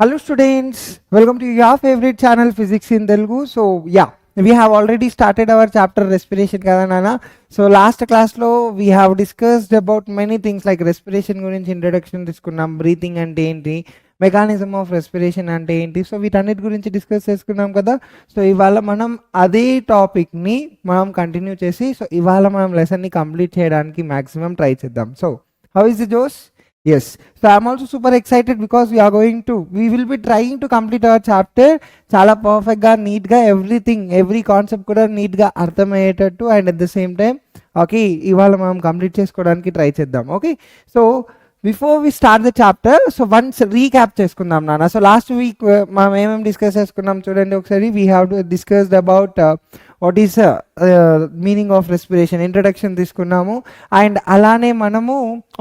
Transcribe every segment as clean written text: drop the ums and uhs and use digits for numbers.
Hello students, welcome to your favorite channel Physics in Telugu. So yeah, we have already started our chapter respiration kada nana. So last class lo we have discussed about many things like respiration గురించి introduction తీసుకున్నాం, breathing అంటే ఏంటి, mechanism of respiration అంటే ఏంటి. So వీటన్నిటి గురించి discuss చేసుకున్నాం కదా. సో ఇవాళ మనం అదే టాపిక్ని మనం కంటిన్యూ చేసి సో ఇవాళ మనం లెసన్ని కంప్లీట్ చేయడానికి మ్యాక్సిమం ట్రై చేద్దాం. సో హౌ ఇస్ ది జోస్? Yes, so I'm also super excited because we will be trying to complete our chapter చాలా పర్ఫెక్ట్గా నీట్గా ఎవ్రీ కాన్సెప్ట్ కూడా నీట్గా అర్థమయ్యేటట్టు and at the same time okay ఇవాళ మనం కంప్లీట్ చేసుకోవడానికి ట్రై చేద్దాం. Okay, so before we start the chapter so once recap చేసుకుందాం నాన్న. సో లాస్ట్ వీక్ మనం ఏమేమి డిస్కస్ చేసుకున్నాం చూడండి ఒకసారి. We have to discussed about what is meaning of respiration, introduction తీసుకున్నాము. అండ్ అలానే మనము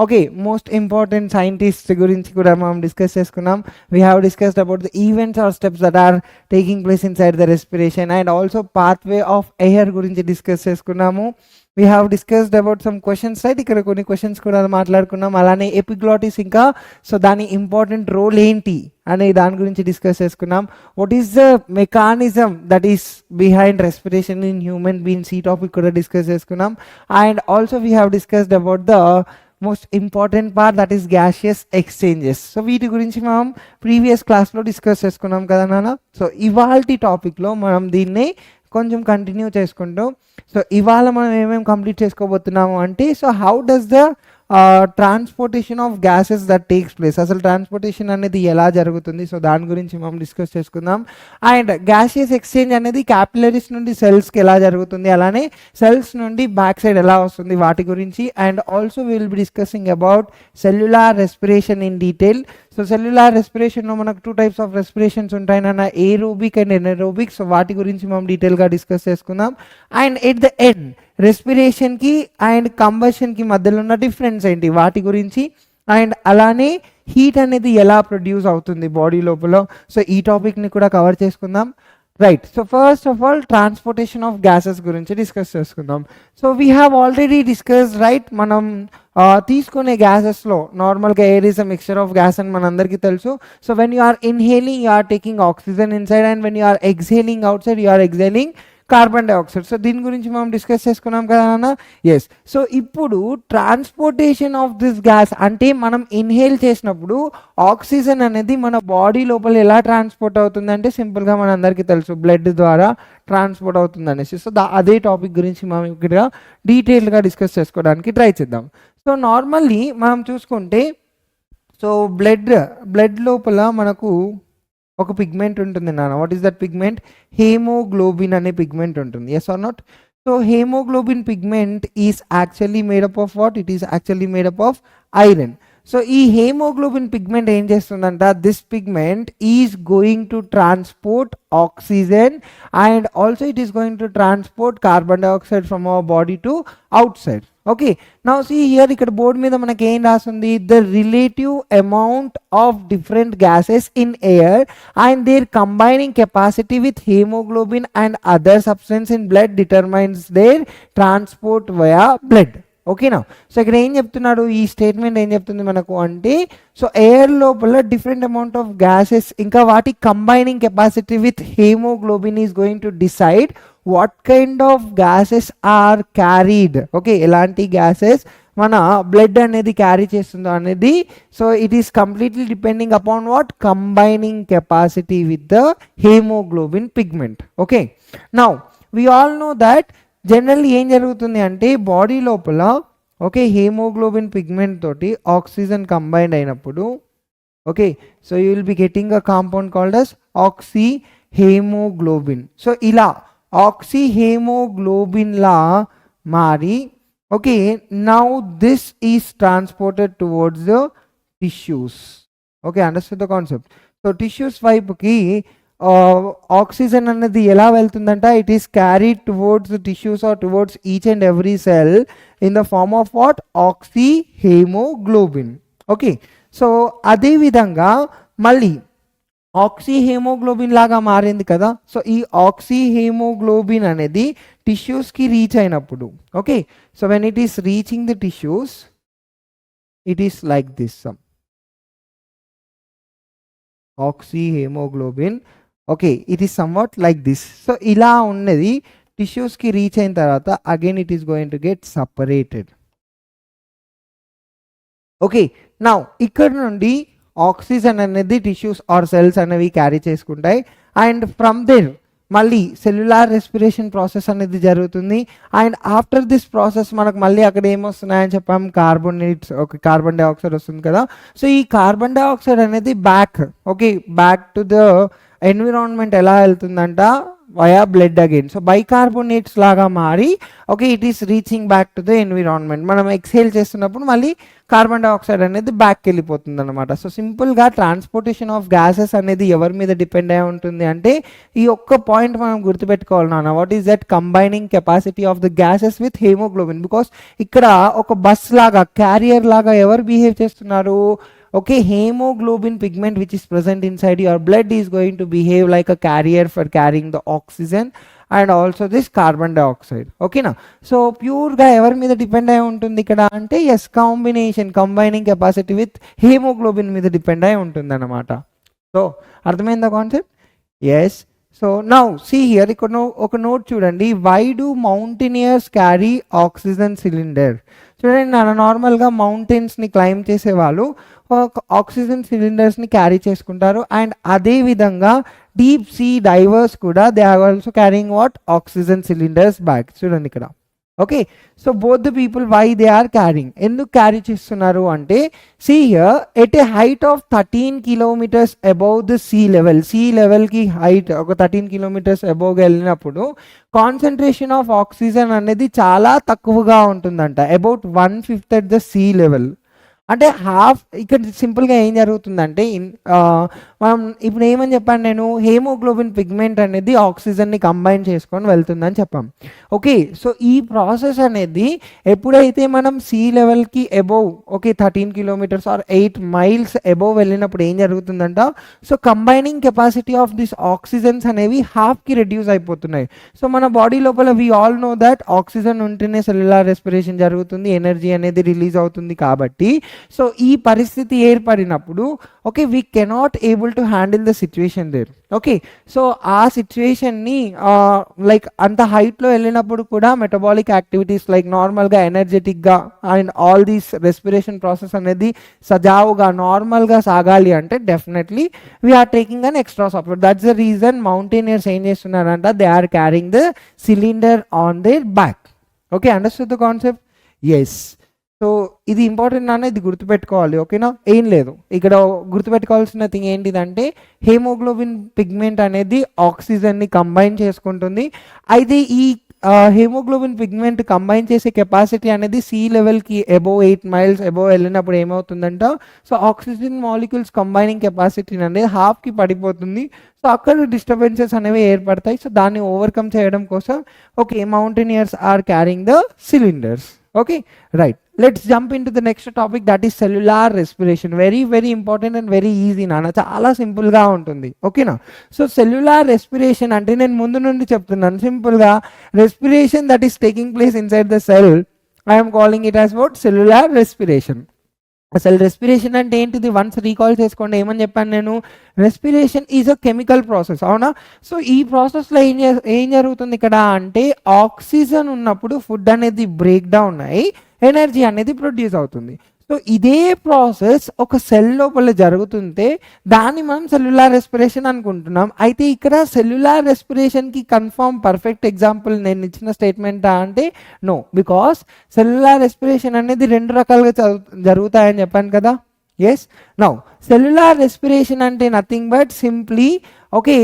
ఓకే మోస్ట్ ఇంపార్టెంట్ సైంటిస్ట్ గురించి కూడా మనం డిస్కస్ చేసుకున్నాం. We have discussed about the events or steps that are taking place inside the respiration and also pathway of air గురించి discuss చేసుకున్నాము. We have discussed about some questions right, ఇక్కడ కొన్ని questions కూడా మాట్లాడుకున్నాం. అలానే epiglottis ఇంకా so దాని important role ఏంటి అనే దాని గురించి డిస్కస్ చేసుకున్నాం. What is the mechanism that is behind respiration in human beings, ఈ టాపిక్ కూడా డిస్కస్ చేసుకున్నాం. And also we have discussed about the most important part that is gaseous exchanges. So వీటి గురించి మనం ప్రీవియస్ క్లాస్లో డిస్కస్ చేసుకున్నాం కదా నాన్న. సో ఇవాల్టి టాపిక్లో మనం దీన్ని కొంచెం కంటిన్యూ చేసుకుంటూ సో ఇవాళ మనం ఏమేమి కంప్లీట్ చేసుకోబోతున్నాము అంటే so how does the transportation of gases that takes place, అసలు ట్రాన్స్పోర్టేషన్ అనేది ఎలా జరుగుతుంది సో దాని గురించి మనం డిస్కస్ చేసుకుందాం. అండ్ గ్యాసియస్ ఎక్స్చేంజ్ అనేది క్యాపిలరీస్ నుండి సెల్స్కి ఎలా జరుగుతుంది, అలానే సెల్స్ నుండి బ్యాక్ సైడ్ ఎలా వస్తుంది వాటి గురించి. And also will be discussing about cellular respiration in detail. So cellular రెస్పిరేషన్లో మనకు 2 types ఆఫ్ రెస్పిరేషన్స్ ఉంటాయి నాన్న, ఏరోబిక్ అండ్ ఎనరోబిక్. సో వాటి గురించి మనం డీటెయిల్గా డిస్కస్ చేసుకుందాం. అండ్ ఎట్ ద ఎండ్ రెస్పిరేషన్కి అండ్ కంబషన్కి మధ్యలో ఉన్న డిఫరెన్స్ ఏంటి వాటి గురించి. అండ్ అలానే హీట్ అనేది ఎలా ప్రొడ్యూస్ అవుతుంది బాడీ లోపల, సో ఈ టాపిక్ని కూడా కవర్ చేసుకుందాం. Right, so first of all transportation of gases గురించి డిస్కస్ చేసుకుందాం. So we have already discuss right, మనం తీసుకునే గ్యాసెస్లో నార్మల్గా air is a mixture of gas అని మనందరికీ తెలుసు. So when you are inhaling you are taking oxygen inside and when you are exhaling outside you are exhaling carbon dioxide. So దీని గురించి మనం డిస్కస్ చేసుకున్నాం కదా అన్న. ఎస్, సో ఇప్పుడు ట్రాన్స్పోర్టేషన్ ఆఫ్ దిస్ గ్యాస్ అంటే మనం ఇన్హేల్ చేసినప్పుడు ఆక్సిజన్ అనేది మన బాడీ లోపల ఎలా ట్రాన్స్పోర్ట్ అవుతుంది అంటే సింపుల్గా మన అందరికీ తెలుసు బ్లడ్ ద్వారా ట్రాన్స్పోర్ట్ అవుతుంది అనేసి. సో అదే టాపిక్ గురించి మనం ఇక్కడ డీటెయిల్గా డిస్కస్ చేసుకోవడానికి ట్రై చేద్దాం. సో నార్మల్లీ మనం చూసుకుంటే సో బ్లడ్ లోపల మనకు ఒక పిగ్మెంట్ ఉంటుంది నాన్న. What is that pigment? Haemoglobin అనే పిగ్మెంట్ ఉంటుంది. Yes or not? So haemoglobin pigment is actually made up of what? It is actually made up of iron. So ఈ హేమోగ్లోబిన్ పిగ్మెంట్ ఏం చేస్తుందంట, this pigment is going to transport oxygen and also it is going to transport carbon dioxide from our body to outside. Okay, now see here ఇక్కడ board మీద మనకి ఏం రాస్తుంది, the relative amount of different gases in air and their combining capacity with haemoglobin and other substance in blood determines their transport via blood. ఓకేనా? So ఇక్కడ ఏం చెప్తున్నాడు, ఈ స్టేట్మెంట్ ఏం చెప్తుంది మనకు అంటే సో ఎయిర్ లోపల డిఫరెంట్ అమౌంట్ ఆఫ్ గ్యాసెస్ ఇంకా వాటి combining capacity with haemoglobin is going to decide what kind of gases are carried. Okay, ఎలాంటి గ్యాసెస్ మన బ్లడ్ అనేది క్యారీ చేస్తుందో అనేది. So it is completely depending upon what? Combining capacity with the haemoglobin pigment. Okay, now we all know that generally ఏం జరుగుతుంది అంటే body లోపల okay haemoglobin pigment తోటి ఆక్సిజన్ కంబైండ్ అయినప్పుడు okay so you will be getting a compound called as oxy haemoglobin. So ఇలా oxy haemoglobin లా మారి okay now this is transported towards the tissues. Okay, understand the concept. So tissues వైపుకి oxygen అనేది ఎలా వెళ్తుందంట, it is carried towards the tissues are towards each and every cell in the form of what? Oxyhaemoglobin. Okay, so అదేవిధంగా మళ్ళీ oxy haemoglobin లాగా మారింది కదా. So ఈ ఆక్సీ హేమోగ్లోబిన్ అనేది టిష్యూస్కి రీచ్ అయినప్పుడు okay so when it is reaching the tissues it is like this. Oxyhaemoglobin. Okay, it is somewhat like this. So ఇలా ఉన్నది టిష్యూస్కి రీచ్ అయిన తర్వాత again it is going to get separated. Okay, now ఇక్కడ నుండి oxygen అనేది tissues or cells అనేవి carry చేసుకుంటాయి. అండ్ ఫ్రమ్ దేర్ మళ్ళీ సెల్యులార్ రెస్పిరేషన్ ప్రాసెస్ అనేది జరుగుతుంది. అండ్ ఆఫ్టర్ దిస్ ప్రాసెస్ మనకు మళ్ళీ అక్కడ ఏమొస్తున్నాయని చెప్పాం, కార్బోనేట్స్, ఓకే, కార్బన్ డైఆక్సైడ్ వస్తుంది కదా. సో ఈ కార్బన్ డైఆక్సైడ్ అనేది బ్యాక్ టు ద ఎన్విరాన్మెంట్ ఎలా వెళ్తుందంట, via blood again. So bicarbonates లాగా మారి okay it is reaching back to the environment. మనం ఎక్స్హేల్ చేస్తున్నప్పుడు మళ్ళీ కార్బన్ డైఆక్సైడ్ అనేది బ్యాక్కి వెళ్ళిపోతుంది అనమాట. సో సింపుల్గా ట్రాన్స్పోర్టేషన్ ఆఫ్ గ్యాసెస్ అనేది ఎవరి మీద డిపెండ్ అయి ఉంటుంది అంటే ఈ ఒక్క పాయింట్ మనం గుర్తుపెట్టుకోవాలి నాన్న. What is that combining capacity of the gases with haemoglobin. Because ఇక్కడ ఒక బస్ లాగా, క్యారియర్ లాగా ఎవరు బిహేవ్ చేస్తున్నారు, okay, hemoglobin pigment which is present inside your blood is going to behave like a carrier for carrying the oxygen and also this carbon dioxide. Okay na, so pure ga evari meeda depend ayi untundi ikkada ante yes, combining capacity with hemoglobin meeda depend ayi untundi anamata. So ardhamainda concept? Yes. So now see here oka note chudandi, why do mountaineers carry oxygen cylinder? చూడండి నాన్న, నార్మల్గా మౌంటైన్స్ని climb చేసే వాళ్ళు oxygen సిలిండర్స్ని carry చేసుకుంటారు. And అదేవిధంగా deep sea divers కూడా they are also carrying what, oxygen cylinders bag. చూడండి ఇక్కడ. Okay, so both the people why they are carrying, ఎందుకు క్యారీ చేస్తున్నారు అంటే see here at a height of 13 kilometers above the sea లెవెల్కి height ఒక 13 kilometers అబౌవ్గా వెళ్ళినప్పుడు concentration of oxygen అనేది చాలా తక్కువగా ఉంటుందంట, about 1/5 at the sea level. అంటే హాఫ్. ఇక్కడ సింపుల్గా ఏం జరుగుతుందంటే మనం ఇప్పుడు ఏమని చెప్పాను నేను, హేమోగ్లోబిన్ పిగ్మెంట్ అనేది ఆక్సిజన్ని కంబైన్ చేసుకొని వెళ్తుందని చెప్పాం. ఓకే, సో ఈ ప్రాసెస్ అనేది ఎప్పుడైతే మనం సీ లెవెల్కి above 13 kilometers or 8 miles above వెళ్ళినప్పుడు ఏం జరుగుతుందంట, so combining capacity of this oxygens అనేవి హాఫ్కి రెడ్యూస్ అయిపోతున్నాయి. సో మన బాడీ లోపల we all know that oxygen ఉంటేనే సెల్యులార్ రెస్పిరేషన్ జరుగుతుంది, ఎనర్జీ అనేది రిలీజ్ అవుతుంది. కాబట్టి సో ఈ పరిస్థితి ఏర్పడినప్పుడు okay we cannot able to handle the situation there. Okay, so ఆ సిచ్యువేషన్ని లైక్ అంత హైట్లో వెళ్ళినప్పుడు కూడా మెటబాలిక్ యాక్టివిటీస్ లైక్ నార్మల్గా ఎనర్జెటిక్గా and all these respiration process అనేది సజావుగా నార్మల్గా సాగాలి అంటే definitely we are taking an extra support. That's the reason mountaineers ఏం చేస్తున్నారంట, they are carrying the cylinder on their back. Okay, understood the concept? Yes. So ఇది ఇంపార్టెంట్ నాన్న, ఇది గుర్తుపెట్టుకోవాలి. ఓకేనా, ఏం లేదు ఇక్కడ గుర్తుపెట్టుకోవాల్సిన థింగ్ ఏంటిదంటే హేమోగ్లోబిన్ పిగ్మెంట్ అనేది ఆక్సిజన్ని కంబైన్ చేసుకుంటుంది. అయితే ఈ హేమోగ్లోబిన్ పిగ్మెంట్ కంబైన్ చేసే కెపాసిటీ అనేది సీ లెవెల్కి అబోవ్ 8 miles అబోవ్ వెళ్ళినప్పుడు ఏమవుతుందంట, so oxygen molecules combining capacity అనేది హాఫ్కి పడిపోతుంది. సో అక్కడ డిస్టర్బెన్సెస్ అనేవి ఏర్పడతాయి. సో దాన్ని ఓవర్కమ్ చేయడం కోసం okay mountaineers are carrying the cylinders. Okay, right. Let's jump into the next topic, that is cellular respiration. Very very important and very easy నాన్న, చాలా సింపుల్గా ఉంటుంది. ఓకేనా, సో సెల్యులార్ రెస్పిరేషన్ అంటే నేను ముందు నుండి చెప్తున్నాను సింపుల్గా, respiration that is taking place inside the cell, I'm calling it as what, cellular respiration. అసలు రెస్పిరేషన్ అంటే ఏంటిది వన్స్ రీకాల్ చేసుకోండి. ఏమని చెప్పాను నేను, respiration is a chemical process, అవునా. సో ఈ ప్రాసెస్లో ఏం జరుగుతుంది ఇక్కడ అంటే ఆక్సిజన్ ఉన్నప్పుడు ఫుడ్ అనేది బ్రేక్ డౌన్ అయ్యి ఎనర్జీ అనేది ప్రొడ్యూస్ అవుతుంది. సో ఇదే ప్రాసెస్ ఒక సెల్ లోపల జరుగుతుంటే దాన్ని మనం సెల్యులార్ రెస్పిరేషన్ అనుకుంటున్నాం. అయితే ఇక్కడ సెల్యులార్ రెస్పిరేషన్కి కన్ఫర్మ్ పర్ఫెక్ట్ ఎగ్జాంపుల్ నేను ఇచ్చిన స్టేట్మెంటా అంటే నో, బికాస్ సెల్యులార్ రెస్పిరేషన్ అనేది 2 రకాలుగా జరుగుతాయని చెప్పాను కదా. ఎస్, నౌ సెల్యులార్ రెస్పిరేషన్ అంటే నథింగ్ బట్ సింప్లీ ఓకే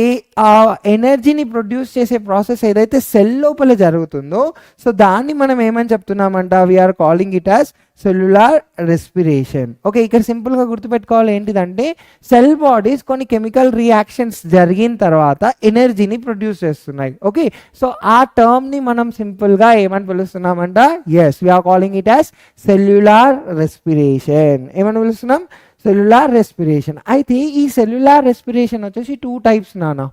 ఆ ఎనర్జీని ప్రొడ్యూస్ చేసే ప్రాసెస్ ఏదైతే సెల్ లోపల జరుగుతుందో సో దాన్ని మనం ఏమని చెప్తున్నామంట, we are calling it as cellular respiration. Okay, ఇక్కడ సింపుల్గా గుర్తుపెట్టుకోవాలి ఏంటిదంటే సెల్ బాడీస్ కొన్ని కెమికల్ రియాక్షన్స్ జరిగిన తర్వాత ఎనర్జీని ప్రొడ్యూస్ చేస్తున్నాయి. ఓకే, సో ఆ టర్మ్ని మనం సింపుల్గా ఏమని పిలుస్తున్నామంట, yes we are calling it as cellular respiration. ఏమని పిలుస్తున్నాం, సెల్యులార్ రెస్పిరేషన్. అయితే ఈ సెల్యులార్ రెస్పిరేషన్ వచ్చేసి 2 types నానా,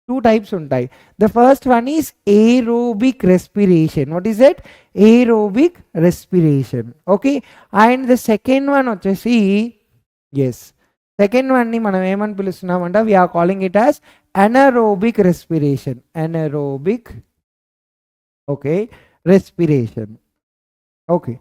2 types ఉంటాయి. The first one is aerobic respiration. What is that, aerobic respiration. Okay, and the second one వచ్చేసి ఎస్ సెకండ్ వన్ని మనం ఏమని పిలుస్తున్నామంటే we are calling it as anaerobic respiration. Anaerobic, okay, respiration. Okay,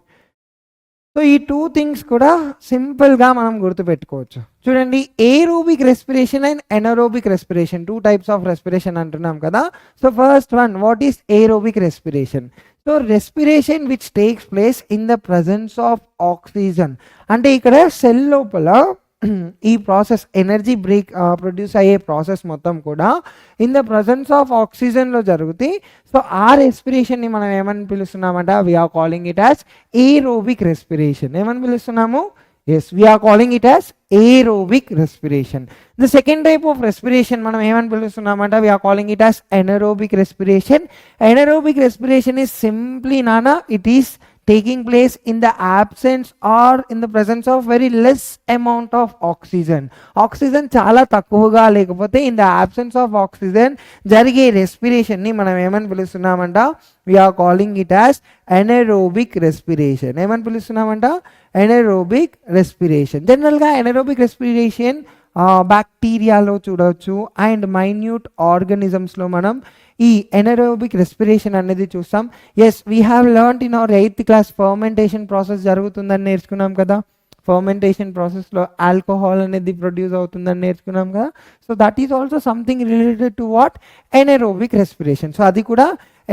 so ఈ two things కూడా సింపుల్గా మనం గుర్తుపెట్టుకోవచ్చు. చూడండి, aerobic respiration and anaerobic respiration, two types of respiration అంటున్నాం కదా. So first one, what is aerobic respiration? So respiration which takes place in the presence of oxygen. అంటే ఇక్కడ సెల్ లోపల ఈ ప్రాసెస్ ఎనర్జీ ప్రొడ్యూస్ అయ్యే ప్రాసెస్ మొత్తం కూడా in the presence of ఆక్సిజన్లో జరుగుతాయి. సో ఆ రెస్పిరేషన్ని మనం ఏమని పిలుస్తున్నామంట? We are calling it as aerobic respiration. ఏమని పిలుస్తున్నాము? Yes, we are calling it as aerobic respiration. The second type of respiration మనం ఏమని పిలుస్తున్నామంట? We are calling it as anaerobic respiration. Anaerobic respiration is simply it is taking place in the absence or in the presence of very less amount of oxygen. Oxygen చాలా తక్కువగా లేకపోతే in the absence of oxygen జరిగే respiration ని మనం ఏమని పిలుస్తున్నామంట? we are calling it as anaerobic respiration. ఏమని పిలుస్తున్నామంట? anaerobic respiration. జనరల్గా anaerobic respiration బ్యాక్టీరియాలో చూడవచ్చు అండ్ మైన్యూట్ ఆర్గానిజమ్స్లో మనం ఈ ఎనరోబిక్ రెస్పిరేషన్ అనేది చూస్తాం. Yes, we have learned in our 8th class fermentation process జరుగుతుందని నేర్చుకున్నాం కదా. ఫర్మెంటేషన్ ప్రాసెస్లో ఆల్కహాల్ అనేది ప్రొడ్యూస్ అవుతుందని నేర్చుకున్నాం కదా. So that is also something related to what? Anaerobic respiration. So అది కూడా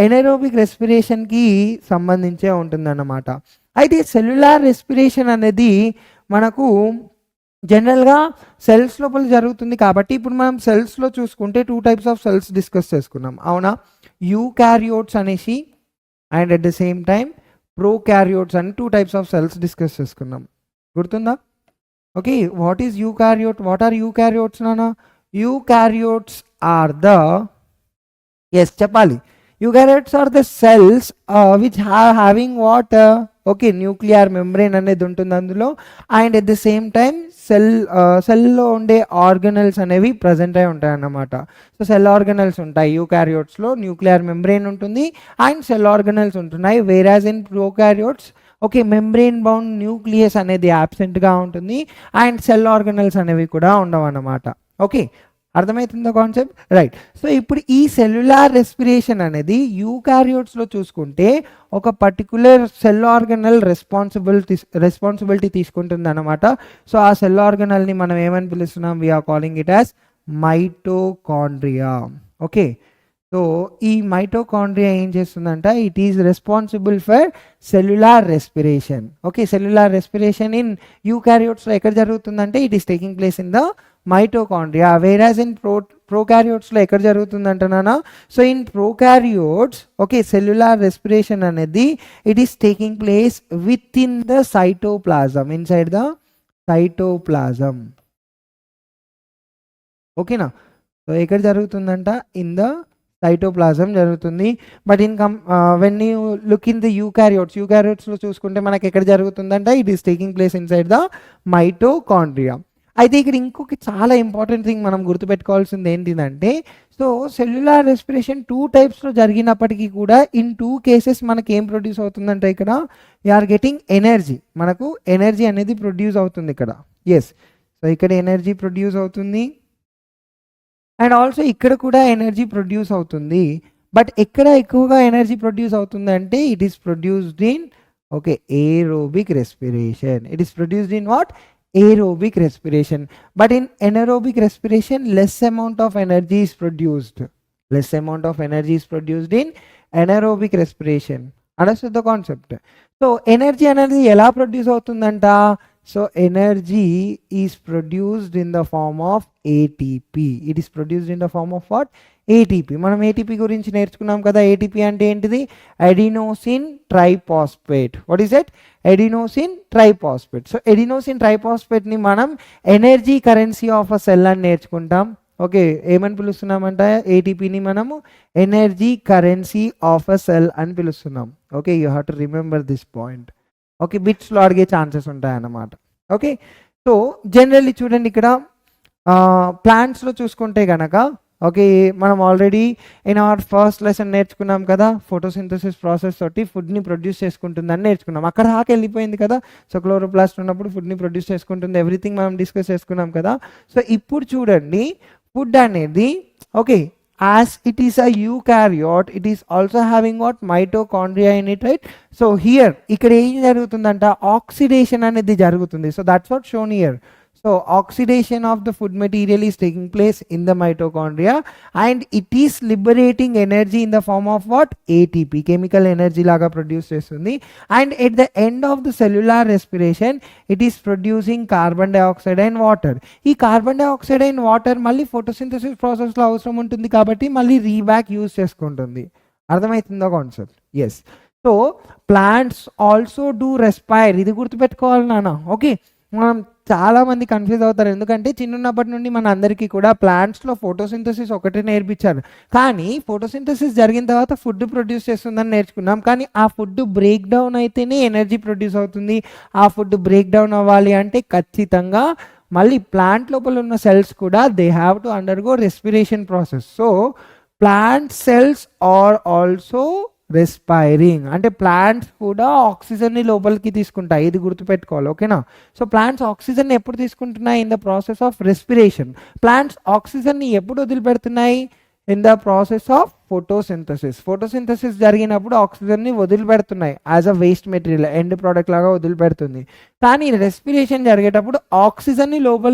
ఎనరోబిక్ రెస్పిరేషన్కి సంబంధించే ఉంటుందన్నమాట. అయితే సెల్యులార్ రెస్పిరేషన్ అనేది మనకు జనరల్గా సెల్స్ లోపల జరుగుతుంది కాబట్టి ఇప్పుడు మనం సెల్స్లో చూసుకుంటే two types of cells discuss చేసుకున్నాం, అవునా? యూకారియోట్స్ అనేసి and at the same time prokaryotes అని two types of cells discuss చేసుకున్నాం, గుర్తుందా? Okay, what is eukaryote? What are eukaryotes నానా? యూకారియోట్స్ ఆర్ ద, ఎస్ చెప్పాలి, eukaryotes are the cells which having what? Okay, nuclear membrane అనేది ఉంటుంది అందులో and at the same time సెల్లో ఉండే organelles అనేవి ప్రజెంట్ అయి ఉంటాయి అన్నమాట. సో సెల్ ఆర్గనల్స్ ఉంటాయి యూకారియోట్స్లో, న్యూక్లియర్ మెంబ్రెయిన్ ఉంటుంది అండ్ సెల్ ఆర్గనల్స్ ఉంటున్నాయి. వేరాజ్ in prokaryotes okay, membrane bound nucleus అనేది యాబ్సెంట్గా ఉంటుంది అండ్ సెల్ ఆర్గనల్స్ అనేవి కూడా ఉండవు అన్నమాట. ఓకే, అర్థమవుతుందా కాన్సెప్ట్? రైట్. సో ఇప్పుడు ఈ సెల్యులార్ రెస్పిరేషన్ అనేది యూకారియోట్స్లో చూసుకుంటే ఒక పర్టికులర్ సెల్ ఆర్గనల్ రెస్పాన్సిబిలిటీ తీసుకుంటుంది అనమాట. సో ఆ సెల్ ఆర్గనల్ని మనం ఏమని పిలుస్తున్నాం? We are calling it as mitochondria. Okay, so ఈ మైటోకాండ్రియా ఏం చేస్తుందంట? It is responsible for cellular respiration. Okay, cellular respiration in యూకారియోట్స్లో ఎక్కడ జరుగుతుందంటే it is taking place in the mitochondria. Whereas in ప్రోకారియోట్స్లో ఎక్కడ జరుగుతుందంటున్నానా? So in prokaryotes okay, cellular respiration అనేది it is taking place with in the cytoplasm, inside the cytoplasm. ఓకేనా? So ఎక్కడ జరుగుతుందంట? ఇన్ ద సైటోప్లాజం జరుగుతుంది. But when you look in the యూకారియోట్స్లో చూసుకుంటే మనకి ఎక్కడ జరుగుతుందంట? It is taking place inside the mitochondria. అయితే ఇక్కడ ఇంకొక చాలా ఇంపార్టెంట్ థింగ్ మనం గుర్తుపెట్టుకోవాల్సింది ఏంటిదంటే, సో సెల్యులార్ రెస్పిరేషన్ టూ టైప్స్లో జరిగినప్పటికీ కూడా ఇన్ టూ కేసెస్ మనకి ఏం ప్రొడ్యూస్ అవుతుందంటే ఇక్కడ యూఆర్ గెటింగ్ ఎనర్జీ, మనకు ఎనర్జీ అనేది ప్రొడ్యూస్ అవుతుంది ఇక్కడ. ఎస్, సో ఇక్కడ ఎనర్జీ ప్రొడ్యూస్ అవుతుంది అండ్ ఆల్సో ఇక్కడ కూడా ఎనర్జీ ప్రొడ్యూస్ అవుతుంది. బట్ ఎక్కడ ఎక్కువగా ఎనర్జీ ప్రొడ్యూస్ అవుతుంది అంటే it is produced in okay aerobic respiration. It is produced in what? Aerobic respiration. But in anaerobic respiration less amount of energy is produced. Less amount of energy is produced in anaerobic respiration. Understood the concept? So energy అనేది ఎలా produce అవుతుందంట? So energy is produced in the form of ATP. It is produced in the form of what? ATP. మనం ATP గురించి నేర్చుకున్నాం కదా. ATP అంటే ఏంటిది? Adenosine triphosphate. What is it? Adenosine triphosphate. So adenosine ట్రైపాస్పేట్ని మనం energy currency of a cell అని నేర్చుకుంటాం. ఓకే, ఏమని పిలుస్తున్నామంట? ఏటీపీని మనము energy currency of a cell అని పిలుస్తున్నాం. Okay, you have to remember this point. Okay, బిట్స్లో అడిగే ఛాన్సెస్ ఉంటాయన్నమాట. ఓకే, సో జనరల్లీ చూడండి ఇక్కడ ప్లాంట్స్లో చూసుకుంటే కనుక ఓకే, మనం already in our first lesson నేర్చుకున్నాం కదా, ఫోటోసింథసిస్ ప్రాసెస్ తోటి ఫుడ్ని ప్రొడ్యూస్ చేసుకుంటుందని నేర్చుకున్నాం. అక్కడ దాకా వెళ్ళిపోయింది కదా. సో క్లోరోప్లాస్ట్ ఉన్నప్పుడు ఫుడ్ని ప్రొడ్యూస్ చేసుకుంటుంది, ఎవ్రీథింగ్ మనం డిస్కస్ చేసుకున్నాం కదా. సో ఇప్పుడు చూడండి, ఫుడ్ అనేది okay, as it is a eukaryote, it is also having what mitochondria in it, right? So here ఇక్కడ ఏం జరుగుతుందంట, ఆక్సిడేషన్ అనేది జరుగుతుంది. So that's what shown here. So oxidation of the food material is taking place in the mitochondria and it is liberating energy in the form of what, ATP, chemical energy laga produce chestundi. And at the end of the cellular respiration it is producing carbon dioxide and water. ఈ carbon dioxide and water మళ్ళీ photosynthesis ప్రాసెస్లో అవసరం ఉంటుంది కాబట్టి మళ్ళీ re back use చేసుకుంటుంది. అర్థమవుతుందో concept? Yes. So plants also do respire, ఇది గుర్తుపెట్టుకోవాలి నాన్న. ఓకే, మనం చాలామంది కన్ఫ్యూజ్ అవుతారు, ఎందుకంటే చిన్నప్పటి నుండి మన అందరికీ కూడా ప్లాంట్స్లో ఫోటోసింథసిస్ ఒకటే నేర్పించారు, కానీ ఫోటోసింథసిస్ జరిగిన తర్వాత ఫుడ్ ప్రొడ్యూస్ చేస్తుందని నేర్చుకున్నాం. కానీ ఆ ఫుడ్ బ్రేక్ డౌన్ అయితేనే ఎనర్జీ ప్రొడ్యూస్ అవుతుంది. ఆ ఫుడ్ బ్రేక్ డౌన్ అవ్వాలి అంటే ఖచ్చితంగా మళ్ళీ ప్లాంట్ లోపల ఉన్న సెల్స్ కూడా they have to undergo respiration process. So plant cells are also respiring, అంటే ప్లాంట్స్ కూడా ఆక్సిజన్ని లోపలికి తీసుకుంటాయి, ఇది గుర్తుపెట్టుకోవాలి. ఓకేనా? సో ప్లాంట్స్ ఆక్సిజన్ ఎప్పుడు తీసుకుంటున్నాయి? In the process of respiration. Plants ఆక్సిజన్ని ఎప్పుడు వదిలిపెడుతున్నాయి? In the process of photosynthesis. Photosynthesis జరిగినప్పుడు ఆక్సిజన్ని వదిలిపెడుతున్నాయి as a waste material, end product లాగా వదిలిపెడుతుంది. కానీ రెస్పిరేషన్ జరిగేటప్పుడు ఆక్సిజన్ని లోపల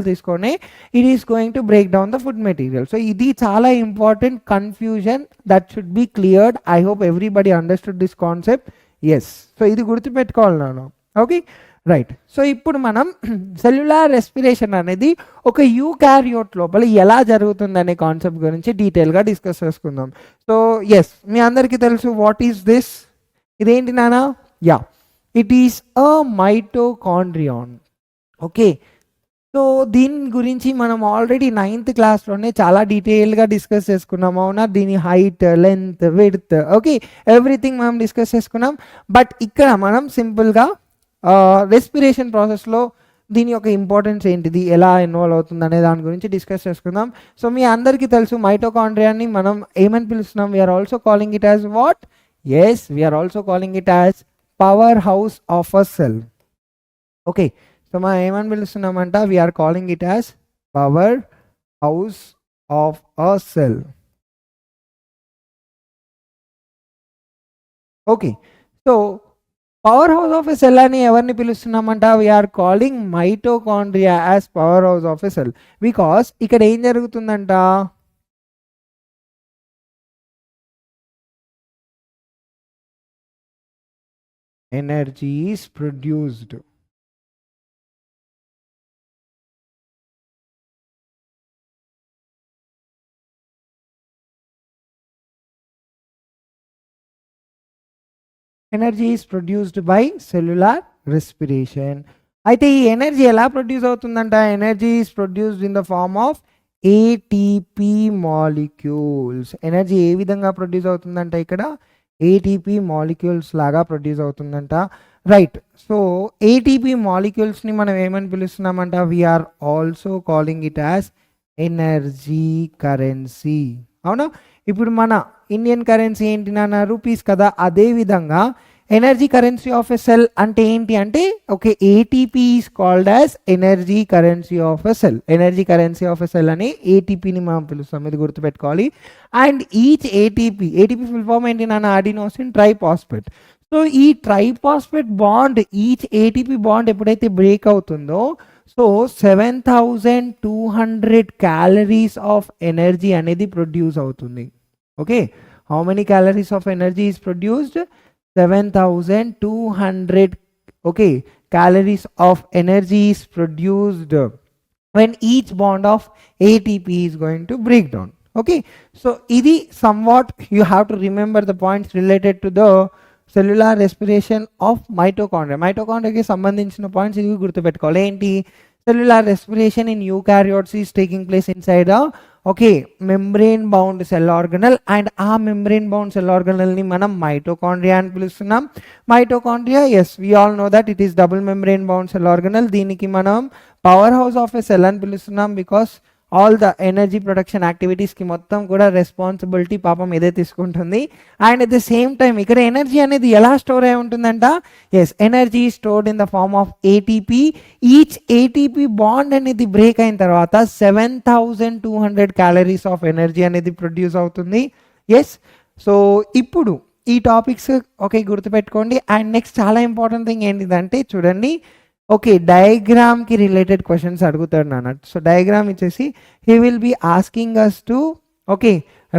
తీసుకొని it is going to break down the food material. So ఇది చాలా important confusion that should be cleared. I hope everybody understood this concept. Yes. So ఇది గుర్తుపెట్టుకోవాలి నాను. Okay, right. సో ఇప్పుడు మనం సెల్యులార్ రెస్పిరేషన్ అనేది ఒక యూకారియోట్ లోపల ఎలా జరుగుతుందనే కాన్సెప్ట్ గురించి డీటెయిల్గా డిస్కస్ చేసుకుందాం. సో ఎస్, మీ అందరికీ తెలుసు వాట్ ఈస్ దిస్, ఇదేంటి నానా? Yeah, it is a mitochondrion. Okay, so దీని గురించి మనం ఆల్రెడీ 9th క్లాస్లోనే చాలా డీటెయిల్గా డిస్కస్ చేసుకున్నాం, అవునా? దీని height, length, width, okay, everything మనం డిస్కస్ చేసుకున్నాం. బట్ ఇక్కడ మనం సింపుల్గా రెస్పిరేషన్ ప్రాసెస్లో దీని యొక్క ఇంపార్టెన్స్ ఏంటిది, ఎలా ఇన్వాల్వ్ అవుతుంది అనే దాని గురించి డిస్కస్ చేసుకుందాం. సో మీ అందరికీ తెలుసు మైటోకాండ్రియాని మనం ఏమని పిలుస్తున్నాం? We are also calling it as what? Yes, we are also calling it as power house of a cell. Okay, so మనం ఏమని పిలుస్తున్నామంట? We are calling it as power house of a cell. Okay, so power house of a cell అని ఎవరిని పిలుస్తున్నామంట? We are calling mitochondria as power house of a cell. Because ఇక్కడ ఏం జరుగుతుందంట? Energy is produced. Energy is produced by cellular respiration. అయితే ఈ energy ఎలా produce అవుతుందంట? Energy is produced in the form of ATP molecules. Energy ఏ విధంగా produce అవుతుందంట? ఇక్కడ ఏటీపీ మాలిక్యూల్స్ లాగా ప్రొడ్యూస్ అవుతుందంట. రైట్. సో ఏటీపీ మాలిక్యూల్స్ని మనం ఏమని పిలుస్తున్నామంట? We are also calling it as energy currency. అవునా? ఇప్పుడు మన ఇండియన్ కరెన్సీ ఏంటి నాన్న? రూపీస్ కదా. అదేవిధంగా energy currency of a cell అంటే ఏంటి అంటే, okay, ATP is called as energy currency of a cell. Energy currency of a cell అని ఏటీపీని మనం పిలుస్తాం, ఇది గుర్తుపెట్టుకోవాలి. And each ATP full form ఏంటి నాన్న? Adenosine triphosphate. సో ఈ triphosphate bond, each ATP bond ఎప్పుడైతే బ్రేక్ అవుతుందో, సో 7200 క్యాలరీస్ ఆఫ్ ఎనర్జీ అనేది ప్రొడ్యూస్ అవుతుంది. Okay, how many calories of energy is produced? 7200 okay calories of energy is produced when each bond of ATP is going to break down. Okay, so ఇది somewhat you have to remember the points related to the cellular respiration of mitochondria. మైటోకాండ్రియాకి సంబంధించిన points ఇవి గుర్తుపెట్టుకోవాలి. ఏంటి? Cellular respiration in eukaryotes is taking place inside okay membrane bound cell organelle, and ఆ membrane bound cell ఆర్గనల్ని మనం mitochondria అని పిలుస్తున్నాం. Mitochondria, yes we all know that it is double membrane bound cell organelle. దీనికి మనం power house of a cell అని పిలుస్తున్నాం because all the energy production యాక్టివిటీస్కి మొత్తం కూడా రెస్పాన్సిబిలిటీ పాపం ఇదే తీసుకుంటుంది. And at the same time ఇక్కడ ఎనర్జీ అనేది ఎలా స్టోర్ అయి ఉంటుందంట, yes energy stored in the form of ATP. Each ATP bond అనేది బ్రేక్ అయిన తర్వాత 7200 క్యాలరీస్ ఆఫ్ ఎనర్జీ అనేది ప్రొడ్యూస్ అవుతుంది. ఎస్, సో ఇప్పుడు ఈ టాపిక్స్ ఓకే గుర్తుపెట్టుకోండి. అండ్ నెక్స్ట్ చాలా ఇంపార్టెంట్ థింగ్ ఏంటిదంటే చూడండి, ఓకే డయాగ్రామ్కి రిలేటెడ్ క్వశ్చన్స్ అడుగుతాడు నాన్న. సో డయాగ్రామ్ ఇచ్చేసి he will be asking us to okay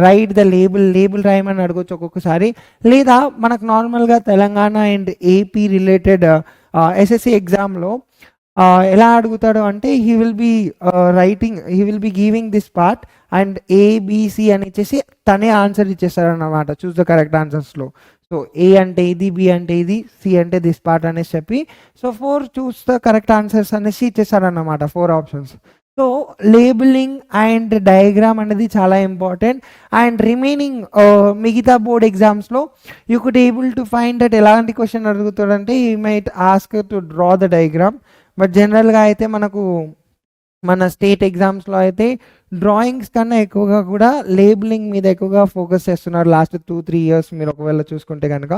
write the label రాయమని అడగొచ్చు ఒక్కొక్కసారి, లేదా మనకు నార్మల్గా Telangana and AP related SSC ఎగ్జామ్లో ఎలా అడుగుతాడు అంటే he will be giving this part and ABC అని ఇచ్చేసి తనే ఆన్సర్ ఇచ్చేస్తాడు అన్నమాట, చూస్ ద కరెక్ట్ ఆన్సర్స్లో. సో ఏ అంటే ఇది, బి అంటే ఇది, సి అంటే దిస్ పార్ట్ అనేసి చెప్పి so 4 choose the correct answers అనేసి ఇచ్చేస్తాడు అన్నమాట, 4 options. So labelling and diagram అనేది చాలా ఇంపార్టెంట్. అండ్ రిమైనింగ్ మిగతా బోర్డ్ ఎగ్జామ్స్లో you could able to find that ఎలాంటి క్వశ్చన్ అడుగుతాడంటే he might ask to draw the diagram. But జనరల్గా అయితే మనకు మన స్టేట్ ఎగ్జామ్స్లో అయితే డ్రాయింగ్స్ కన్నా ఎక్కువగా కూడా లేబులింగ్ మీద ఎక్కువగా ఫోకస్ చేస్తున్నారు లాస్ట్ 2-3 ఇయర్స్ మీరు ఒకవేళ చూసుకుంటే కనుక.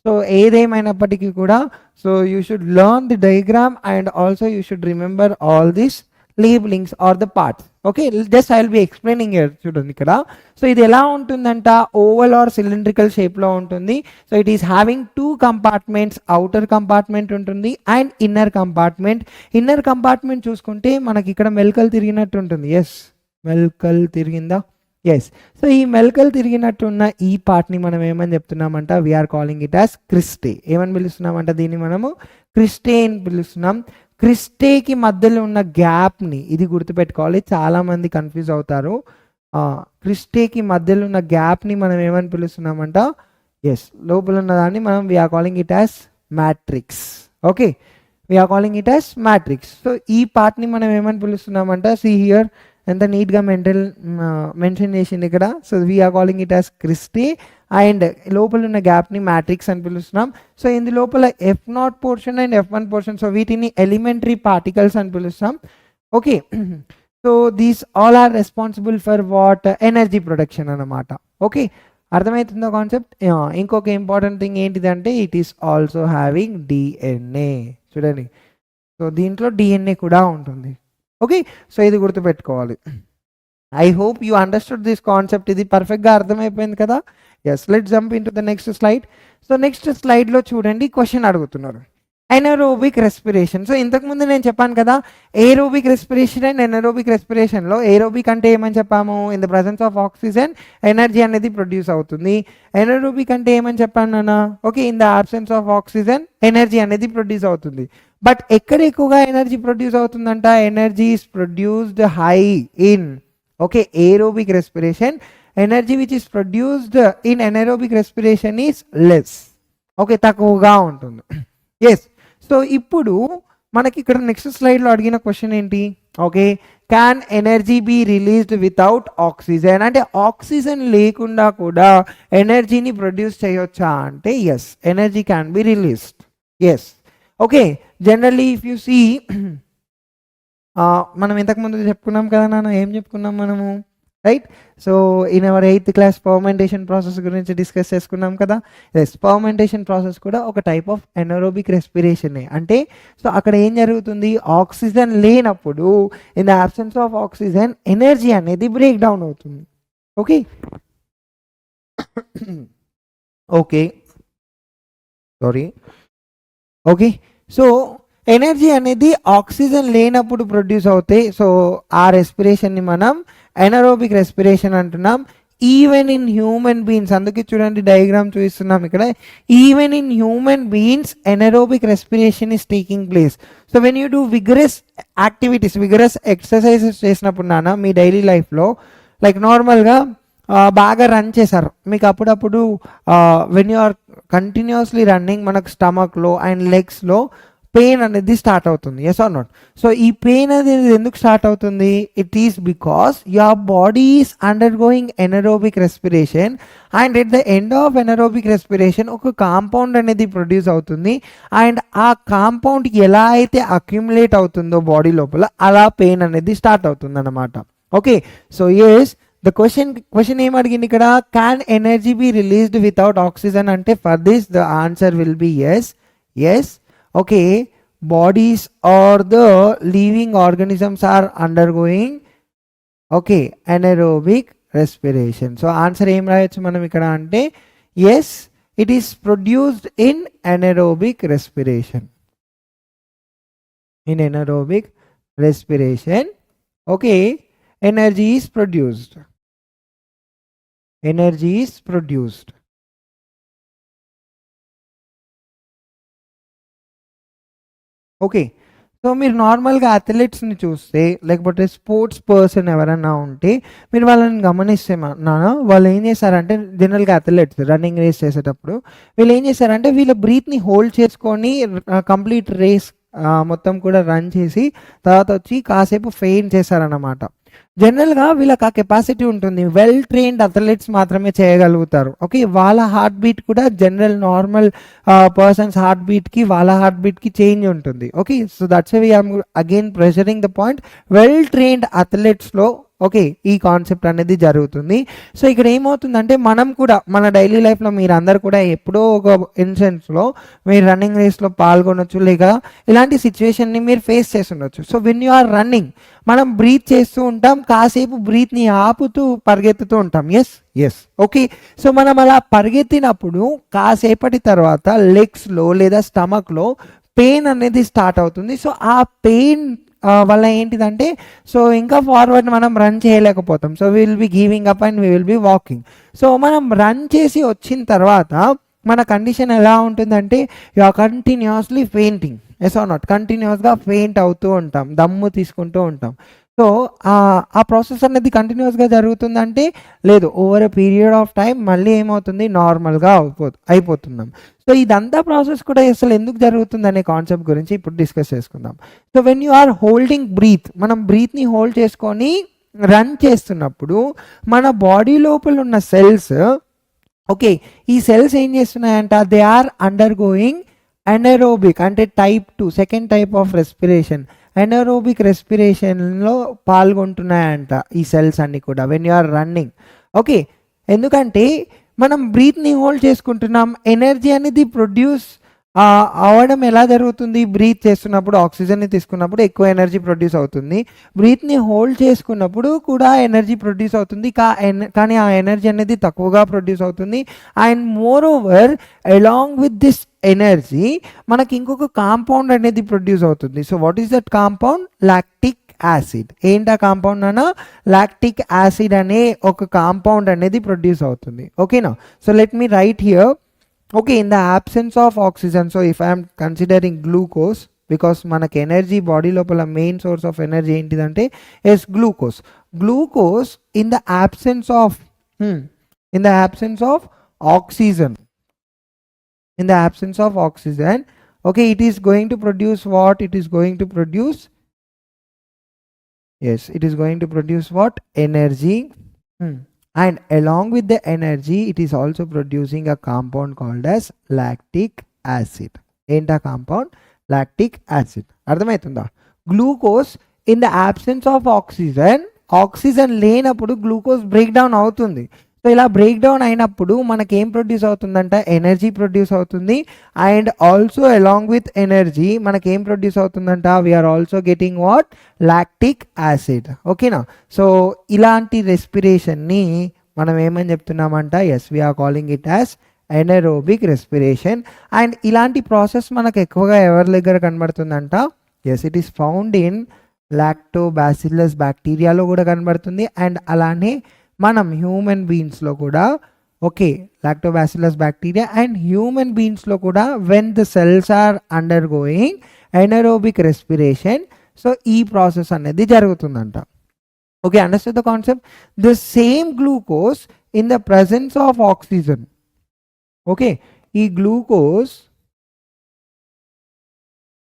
సో ఏదేమైనప్పటికీ కూడా so you should learn the diagram and also you should remember all this labellings or the parts. Okay just I will be explaining here చూడండి ఇక్కడ. సో ఇది ఎలా ఉంటుందంట, ఓవల్ ఆర్ సిలిండ్రికల్ షేప్లో ఉంటుంది. So it is having 2 compartments, outer compartment ఉంటుంది and inner compartment. Inner compartment చూసుకుంటే మనకి ఇక్కడ మెల్కల్ తిరిగినట్టు ఉంటుంది. ఎస్ మెల్కల్ తిరిగిందా, ఎస్. సో ఈ మెల్కల్ తిరిగినట్టున్న ఈ పార్ట్ని మనం ఏమని చెప్తున్నామంట, we are calling it as cristae. ఏమని పిలుస్తున్నామంట దీన్ని మనము, క్రిస్టే అని పిలుస్తున్నాం. క్రిస్టేకి మధ్యలో ఉన్న గ్యాప్ని ఇది గుర్తుపెట్టుకోవాలి, చాలామంది కన్ఫ్యూజ్ అవుతారు. క్రిస్టేకి మధ్యలో ఉన్న గ్యాప్ని మనం ఏమని పిలుస్తున్నామంట, ఎస్ లోపల ఉన్న దాన్ని మనం we're calling it as matrix. Okay we're calling it as matrix. So ఈ పార్ట్ని మనం ఏమని పిలుస్తున్నామంట, సి హియర్ ఎంత నీట్గా మెన్షన్ చేసింది ఇక్కడ. So we're calling it as cristae and లోపల ఉన్న గ్యాప్ని మ్యాట్రిక్స్ అని పిలుస్తున్నాం. సో ఇందు లోపల F0 portion and F1 portion, so వీటిని ఎలిమెంటరీ పార్టికల్స్ అని పిలుస్తాం. Okay so these all are responsible for what, energy production అన్నమాట. ఓకే అర్థమవుతుందో కాన్సెప్ట్. ఇంకొక ఇంపార్టెంట్ థింగ్ ఏంటిదంటే it is also having DNA. చూడండి సో దీంట్లో DNA కూడా ఉంటుంది. ఓకే సో ఇది గుర్తుపెట్టుకోవాలి. I hope you understood this concept. ఇది పర్ఫెక్ట్గా అర్థమైపోయింది కదా. Yes let's jump into the next slide. So next స్లైడ్లో చూడండి క్వశ్చన్ అడుగుతున్నారు, ఎనరోబిక్ రెస్పిరేషన్. సో ఇంతకుముందు నేను చెప్పాను కదా ఏరోబిక్ రెస్పిరేషన్ అండ్ ఎనరోబిక్ రెస్పిరేషన్లో ఏరోబిక్ అంటే ఏమని చెప్పాము, in the presence of oxygen energy అనేది ప్రొడ్యూస్ అవుతుంది. ఎనరోబిక్ అంటే ఏమని చెప్పాను నాన్న, okay in the absence of oxygen energy అనేది ప్రొడ్యూస్ అవుతుంది. బట్ ఎక్కడ ఎక్కువగా ఎనర్జీ ప్రొడ్యూస్ అవుతుందంట, energy is produced high in okay aerobic respiration. Energy which is produced in anaerobic respiration is less, okay తక్కువగా ఉంటుంది. ఎస్ సో ఇప్పుడు మనకి ఇక్కడ నెక్స్ట్ స్లైడ్లో అడిగిన క్వశ్చన్ ఏంటి, okay can energy be released without oxygen, అంటే ఆక్సిజన్ లేకుండా కూడా ఎనర్జీని ప్రొడ్యూస్ చేయొచ్చా అంటే yes energy can be released. Yes okay generally if you see మనం ఇంతకుముందు చెప్పుకున్నాం కదా నాన్న, ఏం చెప్పుకున్నాం మనము right. So in our 8th class fermentation process గురించి డిస్కస్ చేసుకున్నాం కదా. ఎస్ ఫర్మెంటేషన్ ప్రాసెస్ కూడా ఒక టైప్ ఆఫ్ ఎనరోబిక్ రెస్పిరేషనే. అంటే సో అక్కడ ఏం జరుగుతుంది, ఆక్సిజన్ లేనప్పుడు in the absence of oxygen energy అనేది బ్రేక్ డౌన్ అవుతుంది. Okay okay sorry okay so energy అనేది ఆక్సిజన్ లేనప్పుడు ప్రొడ్యూస్ అవుతాయి. సో ఆ రెస్పిరేషన్ని మనం ఎనరోబిక్ రెస్పిరేషన్ అంటున్నాం. ఈవెన్ ఇన్ హ్యూమన్ బీయింగ్స్, అందుకే చూడండి డయాగ్రామ్ చూపిస్తున్నాం ఇక్కడ, even in human beings anaerobic respiration is taking place. So when you do vigorous activities, vigorous exercises చేసినప్పుడు నాన్న మీ డైలీ లైఫ్లో లైక్ నార్మల్గా బాగా రన్ చేశారు, మీకు అప్పుడప్పుడు when you are continuously running మనకు స్టమక్లో అండ్ లెగ్స్లో పెయిన్ అనేది స్టార్ట్ అవుతుంది. Yes or not. సో ఈ పెయిన్ అనేది ఎందుకు స్టార్ట్ అవుతుంది, it is because your body is undergoing anaerobic respiration and at the end of anaerobic respiration ఒక కాంపౌండ్ అనేది ప్రొడ్యూస్ అవుతుంది. అండ్ ఆ కాంపౌండ్ ఎలా అయితే అక్యుములేట్ అవుతుందో బాడీ లోపల అలా పెయిన్ అనేది స్టార్ట్ అవుతుంది అన్నమాట. Okay, so yes, the question ఏం అడిగింది ఇక్కడ, can energy be released without oxygen అంటే for this the answer will be yes. Okay, bodies or the living organisms are undergoing okay anaerobic respiration. So answer ఏం రాయొచ్చు మనం ఇక్కడ అంటే yes, it is produced in anaerobic respiration. In anaerobic respiration, okay, energy is produced. Energy is produced. Okay, so మీరు నార్మల్గా అథ్లెట్స్ని చూస్తే లేకపోతే sports person ఎవరన్నా ఉంటే మీరు వాళ్ళని గమనిస్తే వాళ్ళు ఏం చేస్తారంటే జనరల్గా అథ్లెట్స్ రన్నింగ్ రేస్ చేసేటప్పుడు వీళ్ళు ఏం చేస్తారంటే వీళ్ళ బ్రీత్ని హోల్డ్ చేసుకొని కంప్లీట్ రేస్ మొత్తం కూడా రన్ చేసి తర్వాత వచ్చి కాసేపు ఫెయిన్ చేశారన్నమాట. జనరల్గా వీళ్ళకి ఆ కెపాసిటీ ఉంటుంది, వెల్ ట్రైన్డ్ అథ్లెట్స్ మాత్రమే చేయగలుగుతారు. ఓకే, వాళ్ళ హార్ట్ బీట్ కూడా జనరల్ నార్మల్ పర్సన్స్ హార్ట్ బీట్కి వాళ్ళ హార్ట్ బీట్కి చేంజ్ ఉంటుంది. Okay, so that's why I'm again pressuring the point, well trained అథ్లెట్స్లో ఓకే ఈ కాన్సెప్ట్ అనేది జరుగుతుంది. సో ఇక్కడ ఏమవుతుందంటే మనం కూడా మన డైలీ లైఫ్లో మీరు అందరు కూడా ఎప్పుడో ఒక ఇన్సిడెంట్స్లో మీరు రన్నింగ్ రేస్లో పాల్గొనొచ్చు, లేక ఇలాంటి సిచ్యువేషన్ని మీరు ఫేస్ చేసి ఉండొచ్చు. So when you are running మనం బ్రీత్ చేస్తూ ఉంటాం, కాసేపు బ్రీత్ని ఆపుతూ పరిగెత్తుతూ ఉంటాం. ఎస్ ఓకే, సో మనం అలా పరిగెత్తినప్పుడు కాసేపటి తర్వాత లెగ్స్లో లేదా స్టమక్లో పెయిన్ అనేది స్టార్ట్ అవుతుంది. సో ఆ పెయిన్ వల్ల ఏంటిదంటే సో ఇంకా ఫార్వర్డ్ మనం రన్ చేయలేకపోతాం. So we will be giving up and we will be walking. So మనం రన్ చేసి వచ్చిన తర్వాత మన కండిషన్ ఎలా ఉంటుందంటే you are continuously fainting, yes or not, కంటిన్యూస్గా ఫెయింట్ అవుతూ ఉంటాం, దమ్ము తీసుకుంటూ ఉంటాం. సో ఆ ప్రాసెస్ అనేది కంటిన్యూస్గా జరుగుతుందంటే లేదు, over a period of time మళ్ళీ ఏమవుతుంది నార్మల్గా అయిపోతున్నాం. సో ఇదంతా ప్రాసెస్ కూడా అసలు ఎందుకు జరుగుతుంది అనే కాన్సెప్ట్ గురించి ఇప్పుడు డిస్కస్ చేసుకుందాం. So when you are holding breath, మనం బ్రీత్ని హోల్డ్ చేసుకొని రన్ చేస్తున్నప్పుడు మన బాడీ లోపల ఉన్న సెల్స్ ఓకే ఈ సెల్స్ ఏం చేస్తున్నాయంట, they are undergoing anaerobic అంటే type 2 second type of respiration, anaerobic రెస్పిరేషన్లో పాల్గొంటున్నాయంట ఈ సెల్స్ అన్నీ కూడా when you are running. Okay, ఎందుకంటే మనం బ్రీత్ని హోల్డ్ చేసుకుంటున్నాం, ఎనర్జీ అనేది ప్రొడ్యూస్ అవ్వడం ఎలా జరుగుతుంది, బ్రీత్ చేస్తున్నప్పుడు ఆక్సిజన్ని తీసుకున్నప్పుడు ఎక్కువ ఎనర్జీ ప్రొడ్యూస్ అవుతుంది, బ్రీత్ని హోల్డ్ చేసుకున్నప్పుడు కూడా ఎనర్జీ ప్రొడ్యూస్ అవుతుంది, కానీ ఆ ఎనర్జీ అనేది తక్కువగా ప్రొడ్యూస్ అవుతుంది. And more over along with this energy మనకి ఇంకొక కాంపౌండ్ అనేది ప్రొడ్యూస్ అవుతుంది. So what is that compound, lactic acid. ఏంటా కాంపౌండ్ అన్న, లాక్టిక్ యాసిడ్ అనే ఒక కాంపౌండ్ అనేది ప్రొడ్యూస్ అవుతుంది. ఓకేనా, so let me right here. Okay, in the absence of oxygen, so if I am considering glucose, because మనకి energy body లోపల main source of energy ఏంటిదంటే yes glucose in the absence of oxygen, in the absence of oxygen, okay, it is going to produce what, it is going to produce what, energy. And along with the energy it is also producing a compound called as lactic acid. ఏంటా compound, lactic acid. అర్థమవుతుందా, glucose in the absence of oxygen లేనప్పుడు glucose break down అవుతుంది. So ఇలా break down అయినప్పుడు మనకి ఏం produce అవుతుందంట, energy produce అవుతుంది. And also along with energy మనకి ఏం ప్రొడ్యూస్ అవుతుందంట, we are also getting what, lactic acid. ఓకేనా, సో ఇలాంటి రెస్పిరేషన్ని మనం ఏమని చెప్తున్నామంట, yes we are calling it as anaerobic respiration. And ఇలాంటి ప్రాసెస్ మనకు ఎక్కువగా ఎవరి దగ్గర కనబడుతుందంట, yes it is found in lactobacillus బ్యాక్టీరియాలో కూడా కనబడుతుంది. అండ్ అలానే మనం హ్యూమన్ బీయింగ్స్లో కూడా okay lactobacillus bacteria and human బీయింగ్స్లో కూడా when the cells are undergoing anaerobic respiration, so ఈ ప్రాసెస్ అనేది జరుగుతుందంట. Okay, understand the concept. The same glucose in the presence of oxygen. Okay, ఈ glucose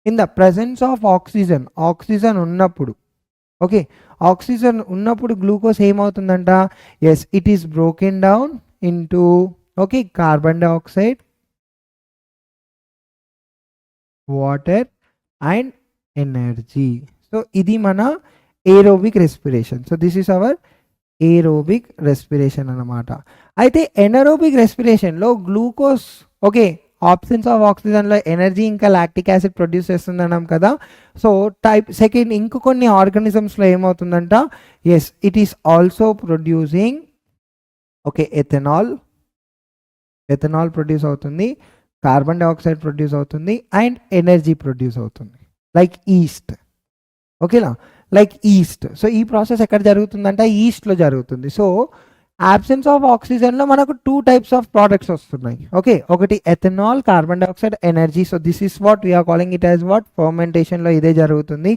in the presence of oxygen ఉన్నప్పుడు, okay oxygen ఉన్నప్పుడు glucose ఏమవుతుందంట, yes it is broken down into okay carbon dioxide, water and energy. So ఇది మన aerobic respiration. So this is our aerobic respiration అన్నమాట. అయితే anaerobic రెస్పిరేషన్లో glucose, okay, absence of ఆక్సిజన్లో energy ఇంకా లాక్టిక్ యాసిడ్ ప్రొడ్యూస్ చేస్తుంది అన్నాం కదా. సో టైప్ సెకండ్ ఇంకో కొన్ని ఆర్గానిజమ్స్లో ఏమవుతుందంట, yes it is also producing, okay, ethanol produce అవుతుంది, కార్బన్ డైఆక్సైడ్ ప్రొడ్యూస్ అవుతుంది అండ్ ఎనర్జీ ప్రొడ్యూస్ అవుతుంది లైక్ ఈస్ట్. ఓకేనా, లైక్ ఈస్ట్. సో ఈ ప్రాసెస్ ఎక్కడ జరుగుతుందంటే ఈస్ట్లో జరుగుతుంది. సో absence of oxygen లో మనకు 2 types of products వస్తున్నాయి. ఓకే, ఒకటి ethanol, carbon dioxide, energy. So this is what we are calling it as what ఫర్మెంటేషన్లో ఇదే జరుగుతుంది.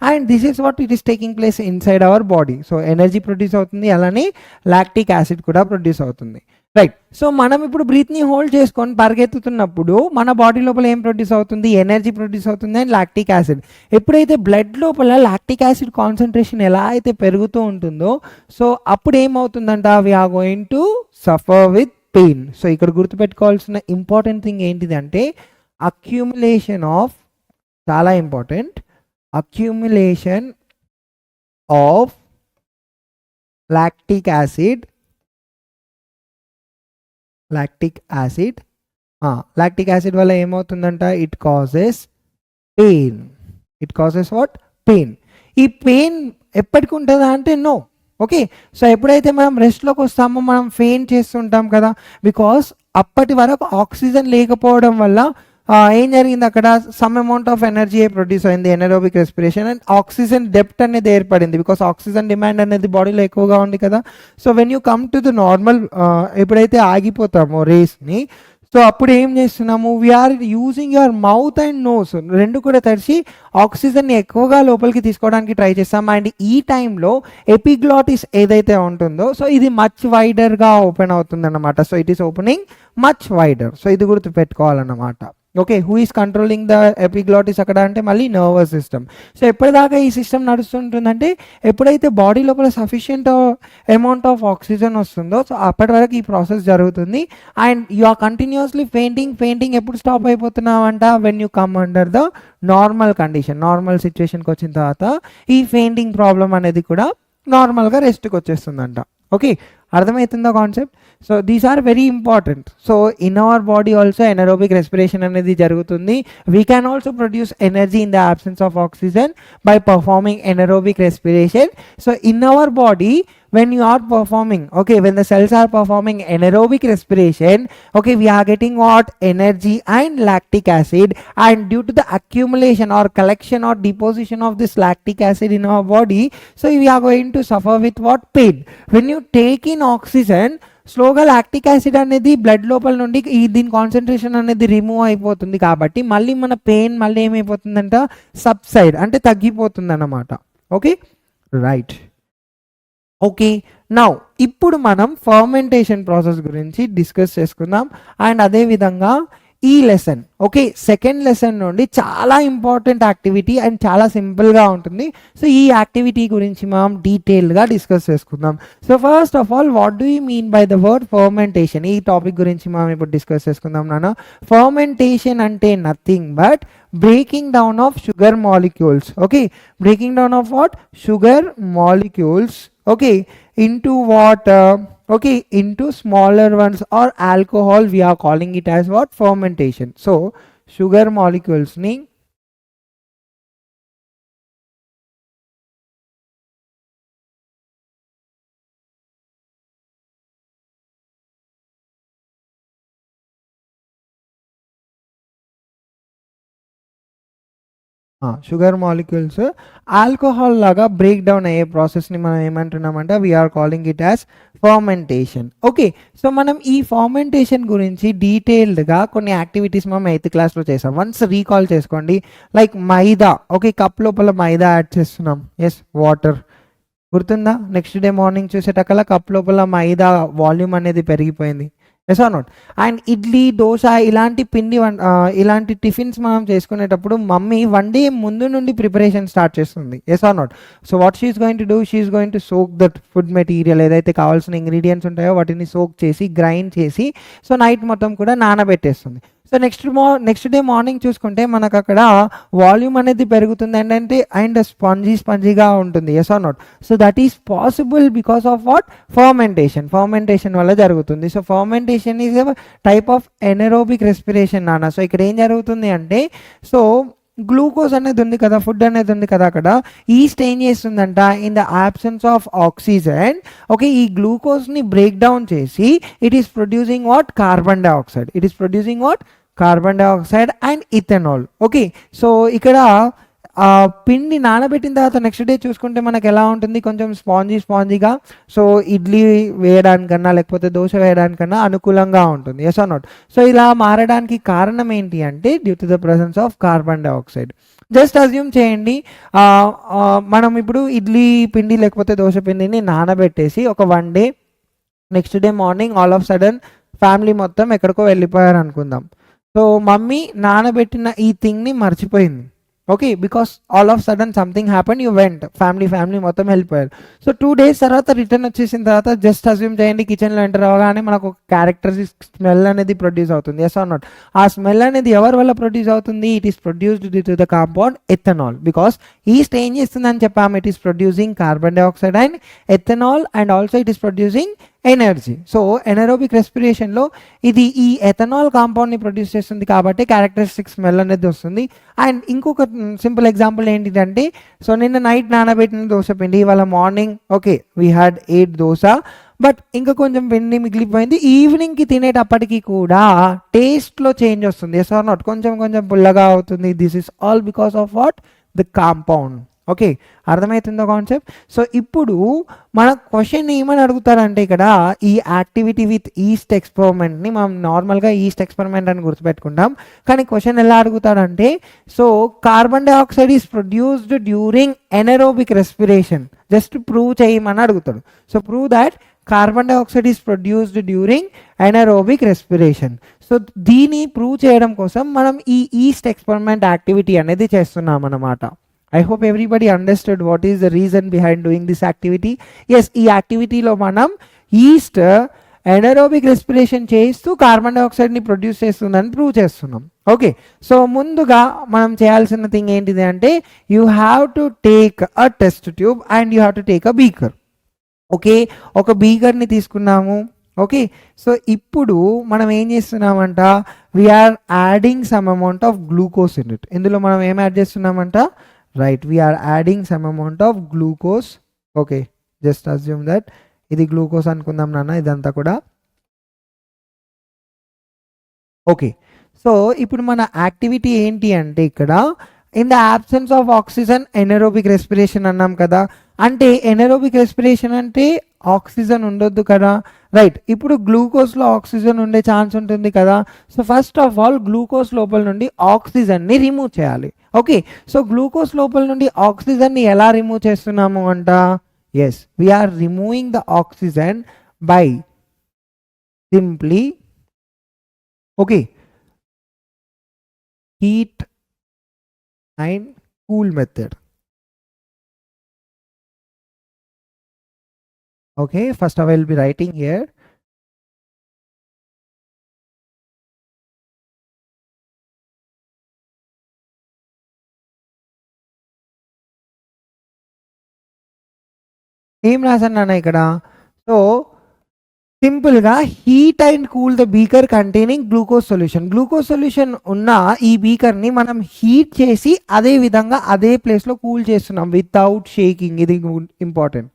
And this is what it is taking place inside our body. So energy produce అవుతుంది, అలానే lactic acid కూడా produce అవుతుంది. Right. So మనం ఇప్పుడు బ్రీత్ని hold చేసుకొని పరిగెత్తుతున్నప్పుడు మన బాడీ లోపల ఏం ప్రొడ్యూస్ అవుతుంది, ఎనర్జీ ప్రొడ్యూస్ అవుతుంది అండ్ లాక్టిక్ యాసిడ్. ఎప్పుడైతే బ్లడ్ లోపల లాక్టిక్ యాసిడ్ కాన్సన్ట్రేషన్ ఎలా అయితే పెరుగుతూ ఉంటుందో, సో అప్పుడు ఏమవుతుందంట, we are going to suffer with pain. So ఇక్కడ గుర్తుపెట్టుకోవాల్సిన ఇంపార్టెంట్ థింగ్ ఏంటిది అంటే అక్యూములేషన్ ఆఫ్, చాలా important, accumulation of lactic acid వల్ల ఏమవుతుందంట, it causes pain. What, pain. ఈ పెయిన్ ఎప్పటికి ఉంటుందా అంటే నో. ఓకే, సో ఎప్పుడైతే మనం రెస్ట్లోకి వస్తామో మనం ఫెయింట్ చేస్తుంటాం కదా, బికాస్ అప్పటి వరకు ఆక్సిజన్ లేకపోవడం వల్ల ఏం జరిగింది, అక్కడ some amount of energy produce అయింది, anaerobic respiration, and oxygen depth అనేది ఏర్పడింది బికాస్ ఆక్సిజన్ డిమాండ్ అనేది బాడీలో ఎక్కువగా ఉంది కదా. So when you come to the normal, ఎప్పుడైతే ఆగిపోతామో రేస్ని, సో అప్పుడు ఏం చేస్తున్నాము, we're using your mouth and nose రెండు కూడా తెరిచి ఆక్సిజన్ని ఎక్కువగా లోపలికి తీసుకోవడానికి ట్రై చేస్తాం. అండ్ ఈ టైంలో ఎపిగ్లాటిస్ ఏదైతే ఉంటుందో, సో ఇది మచ్ వైడర్గా ఓపెన్ అవుతుంది అన్నమాట. So it is opening much wider. So ఇది గుర్తు పెట్టుకోవాలన్నమాట. Okay, who is controlling the epiglottis అక్కడ అంటే మళ్ళీ నర్వస్ సిస్టమ్. సో ఎప్పటిదాకా ఈ సిస్టమ్ నడుస్తుంటుందంటే ఎప్పుడైతే బాడీ లోపల సఫిషియంట్ అమౌంట్ ఆఫ్ ఆక్సిజన్ వస్తుందో, సో అప్పటి వరకు ఈ ప్రాసెస్ జరుగుతుంది. And you are continuously fainting ఎప్పుడు స్టాప్ అయిపోతున్నావంట, when you come under the normal condition. Normal సిచ్యువేషన్కి వచ్చిన తర్వాత ఈ ఫెయింటింగ్ ప్రాబ్లం అనేది కూడా నార్మల్గా రెస్ట్కి వచ్చేస్తుందంట. ఓకే, అర్థమవుతుందా concept? So these are very important. So in our body also anaerobic respiration అనేది జరుగుతుంది. We can also produce energy in the absence of oxygen by performing anaerobic respiration. So in our body, when you are performing, okay, when the cells are performing anaerobic respiration, okay, we are getting what, energy and lactic acid, and due to the accumulation or collection or deposition of this lactic acid in our body, so we are going to suffer with what, pain. When you take in oxygen, స్లోగా lactic acid అనేది blood లోపల నుండి దీని concentration అనేది remove అయిపోతుంది కాబట్టి మళ్ళీ మన పెయిన్ మళ్ళీ ఏమైపోతుందంట, సబ్సైడ్ అంటే తగ్గిపోతుంది అన్నమాట. Okay, right. ఓకే, నౌ ఇప్పుడు మనం ఫర్మెంటేషన్ ప్రాసెస్ గురించి డిస్కస్ చేసుకుందాం. అండ్ అదేవిధంగా ఈ లెసన్, ఓకే, సెకండ్ లెసన్ నుండి చాలా ఇంపార్టెంట్ యాక్టివిటీ అండ్ చాలా సింపుల్గా ఉంటుంది. సో ఈ యాక్టివిటీ గురించి మనం డీటెయిల్గా డిస్కస్ చేసుకుందాం. So first of all, what do you mean by the word fermentation? ఈ టాపిక్ గురించి మనం ఇప్పుడు డిస్కస్ చేసుకుందాం నాన్న. ఫర్మెంటేషన్ అంటే nothing but breaking down of sugar molecules. Okay, breaking down of what, sugar molecules, okay, into what, okay, into smaller ones or alcohol. We are calling it as what, fermentation. So sugar molecules ni sugar molecules alcohol లాగా break down అయ్యే ప్రాసెస్ని మనం ఏమంటున్నామంటే we are calling it as fermentation. Okay, so మనం ఈ fermentation గురించి డీటెయిల్డ్గా కొన్ని యాక్టివిటీస్ మనం 8th క్లాస్లో చేసాం. వన్స్ రీకాల్ చేసుకోండి. లైక్ మైదా, ఓకే, కప్ లోపల మైదా యాడ్ చేస్తున్నాం, ఎస్, వాటర్ గుర్తుందా? నెక్స్ట్ డే మార్నింగ్ చూసేటకల్లా కప్ లోపల మైదా వాల్యూమ్ అనేది పెరిగిపోయింది, yes or not? And idli, dosa ఇలాంటి ఇలాంటి టిఫిన్స్ మనం చేసుకునేటప్పుడు మమ్మీ 1 day ముందు నుండి ప్రిపరేషన్ స్టార్ట్ చేస్తుంది, yes or not? So what she's going to do, she's going to soak that food material, ఏదైతే కావాల్సిన ఇంగ్రీడియంట్స్ ఉంటాయో వాటిని సోక్ చేసి గ్రైండ్ చేసి సో నైట్ మొత్తం కూడా నానబెట్టేస్తుంది. సో నెక్స్ట్ డే మార్నింగ్ చూసుకుంటే మనకు అక్కడ వాల్యూమ్ అనేది పెరుగుతుంది అండ్ స్పాంజీగా ఉంటుంది, yes or not? So that is possible because of what? Fermentation వల్ల జరుగుతుంది. సో fermentation is a type of anaerobic respiration నాన్న. సో ఇక్కడ ఏం జరుగుతుంది అంటే, సో గ్లూకోజ్ అనేది ఉంది కదా, ఫుడ్ అనేది ఉంది కదా, అక్కడ ఈస్ట్ ఏం చేస్తుందంట, in the absence of oxygen, okay, ఈ గ్లూకోజ్ని బ్రేక్ డౌన్ చేసి it is producing what? Carbon dioxide and ethanol. Okay, so ఇక్కడ పిండి నానబెట్టిన తర్వాత నెక్స్ట్ డే చూసుకుంటే మనకు ఎలా ఉంటుంది? కొంచెం స్పాంజీగా, సో ఇడ్లీ వేయడానికన్నా లేకపోతే దోశ వేయడానికన్నా అనుకూలంగా ఉంటుంది, ఎస్ ఆర్ నాట్? సో ఇలా మారడానికి కారణం ఏంటి అంటే, due to the presence of carbon dioxide. Just assume చేయండి, మనం ఇప్పుడు ఇడ్లీ పిండి లేకపోతే దోశ పిండిని నానబెట్టేసి ఒక 1 day, next day morning all of sudden family మొత్తం ఎక్కడికో వెళ్ళిపోయారు అనుకుందాం. సో మమ్మీ నానబెట్టిన ఈ థింగ్ని మర్చిపోయింది, okay, because all of sudden something happen, you went, family మొత్తం వెళ్ళిపోయారు. సో 2 days తర్వాత రిటర్న్ వచ్చేసిన తర్వాత జస్ట్ అజ్యూమ్ చేయండి, కిచెన్లో ఎంటర్ అవ్వగానే మనకు ఒక క్యారెక్టరిస్టిక్ స్మెల్ అనేది ప్రొడ్యూస్ అవుతుంది, ఎస్ ఆర్ నాట్? ఆ స్మెల్ అనేది ఎవరి వల్ల ప్రొడ్యూస్ అవుతుంది? It is produced due to the compound ethanol, because yeast ఏం చేస్తుందని చెప్పాము, it is producing carbon dioxide and ethanol and also it is producing energy. So anaerobic రెస్పిరేషన్లో ఇది ఈ ఎథనాల్ కాంపౌండ్ని ప్రొడ్యూస్ చేస్తుంది కాబట్టి క్యారెక్టరిస్టిక్ స్మెల్ అనేది వస్తుంది. అండ్ ఇంకొక సింపుల్ ఎగ్జాంపుల్ ఏంటిదంటే, సో నిన్న నైట్ నానబెట్టిన దోశ పిండి ఇవాళ morning, okay, we had 8 dosa, but ఇంకా కొంచెం పిండి మిగిలిపోయింది. ఈవినింగ్కి తినేటప్పటికీ కూడా టేస్ట్లో చేంజ్ వస్తుంది, ఎస్ ఆర్ నాట్? కొంచెం పుల్లగా అవుతుంది. This is all because of what? The compound. Okay, అర్థమవుతుందో కాన్సెప్ట్? సో ఇప్పుడు మన క్వశ్చన్ ఏమని అడుగుతారంటే, ఇక్కడ ఈ యాక్టివిటీ విత్ ఈస్ట్ ఎక్స్పెరిమెంట్ని మనం నార్మల్గా ఈస్ట్ ఎక్స్పెరిమెంట్ అని గుర్తుపెట్టుకుంటాం, కానీ క్వశ్చన్ ఎలా అడుగుతాడంటే, so carbon dioxide is produced during anaerobic respiration, just prove చేయమని అడుగుతాడు. So prove that carbon dioxide is produced during anaerobic respiration. So దీన్ని ప్రూవ్ చేయడం కోసం మనం ఈ ఈస్ట్ ఎక్స్పెరిమెంట్ యాక్టివిటీ అనేది చేస్తున్నాం అన్నమాట. I hope everybody understood what is the reason behind doing this activity. Yes, ఈ యాక్టివిటీలో మనం ఈస్ట్ ఎనరోబిక్ రెస్పిరేషన్ చేస్తూ కార్బన్ డైఆక్సైడ్ని ప్రొడ్యూస్ చేస్తుందని ప్రూవ్ చేస్తున్నాం. ఓకే, సో ముందుగా మనం చేయాల్సిన థింగ్ ఏంటిది అంటే, you have to take a test tube and you have to take a beaker. Okay, ఒక బీకర్ని తీసుకున్నాము. ఓకే, సో ఇప్పుడు మనం ఏం చేస్తున్నామంట, we are adding some amount of glucose in it. ఇందులో మనం ఏం యాడ్ చేస్తున్నామంట? Right, we are adding some amount of glucose. Okay, just assume that ఇది గ్లూకోజ్ అనుకుందాం నాన్న, ఇదంతా కూడా. ఓకే, సో ఇప్పుడు మన యాక్టివిటీ ఏంటి అంటే, ఇక్కడ in the absence of oxygen anaerobic respiration అన్నాం కదా, అంటే ఎనరోబిక్ రెస్పిరేషన్ అంటే ఆక్సిజన్ ఉండొద్దు కదా, రైట్? ఇప్పుడు గ్లూకోజ్లో ఆక్సిజన్ ఉండే ఛాన్స్ ఉంటుంది కదా. So first of all glucose లోపల నుండి ఆక్సిజన్ని రిమూవ్ చేయాలి. ఓకే, సో గ్లూకోజ్ లోపల నుండి ఆక్సిజన్ని ఎలా రిమూవ్ చేస్తున్నాము అంట? Yes, we're removing the oxygen by simply, okay, heat and cool method. Okay, first I will be writing here. ఏం రాసాను నాన్న ఇక్కడ? సో సింపుల్గా heat and cool the beaker containing glucose solution ఉన్న ఈ బీకర్ని మనం హీట్ చేసి అదే విధంగా అదే ప్లేస్లో కూల్ చేస్తున్నాం వితౌట్ షేకింగ్. ఇది important.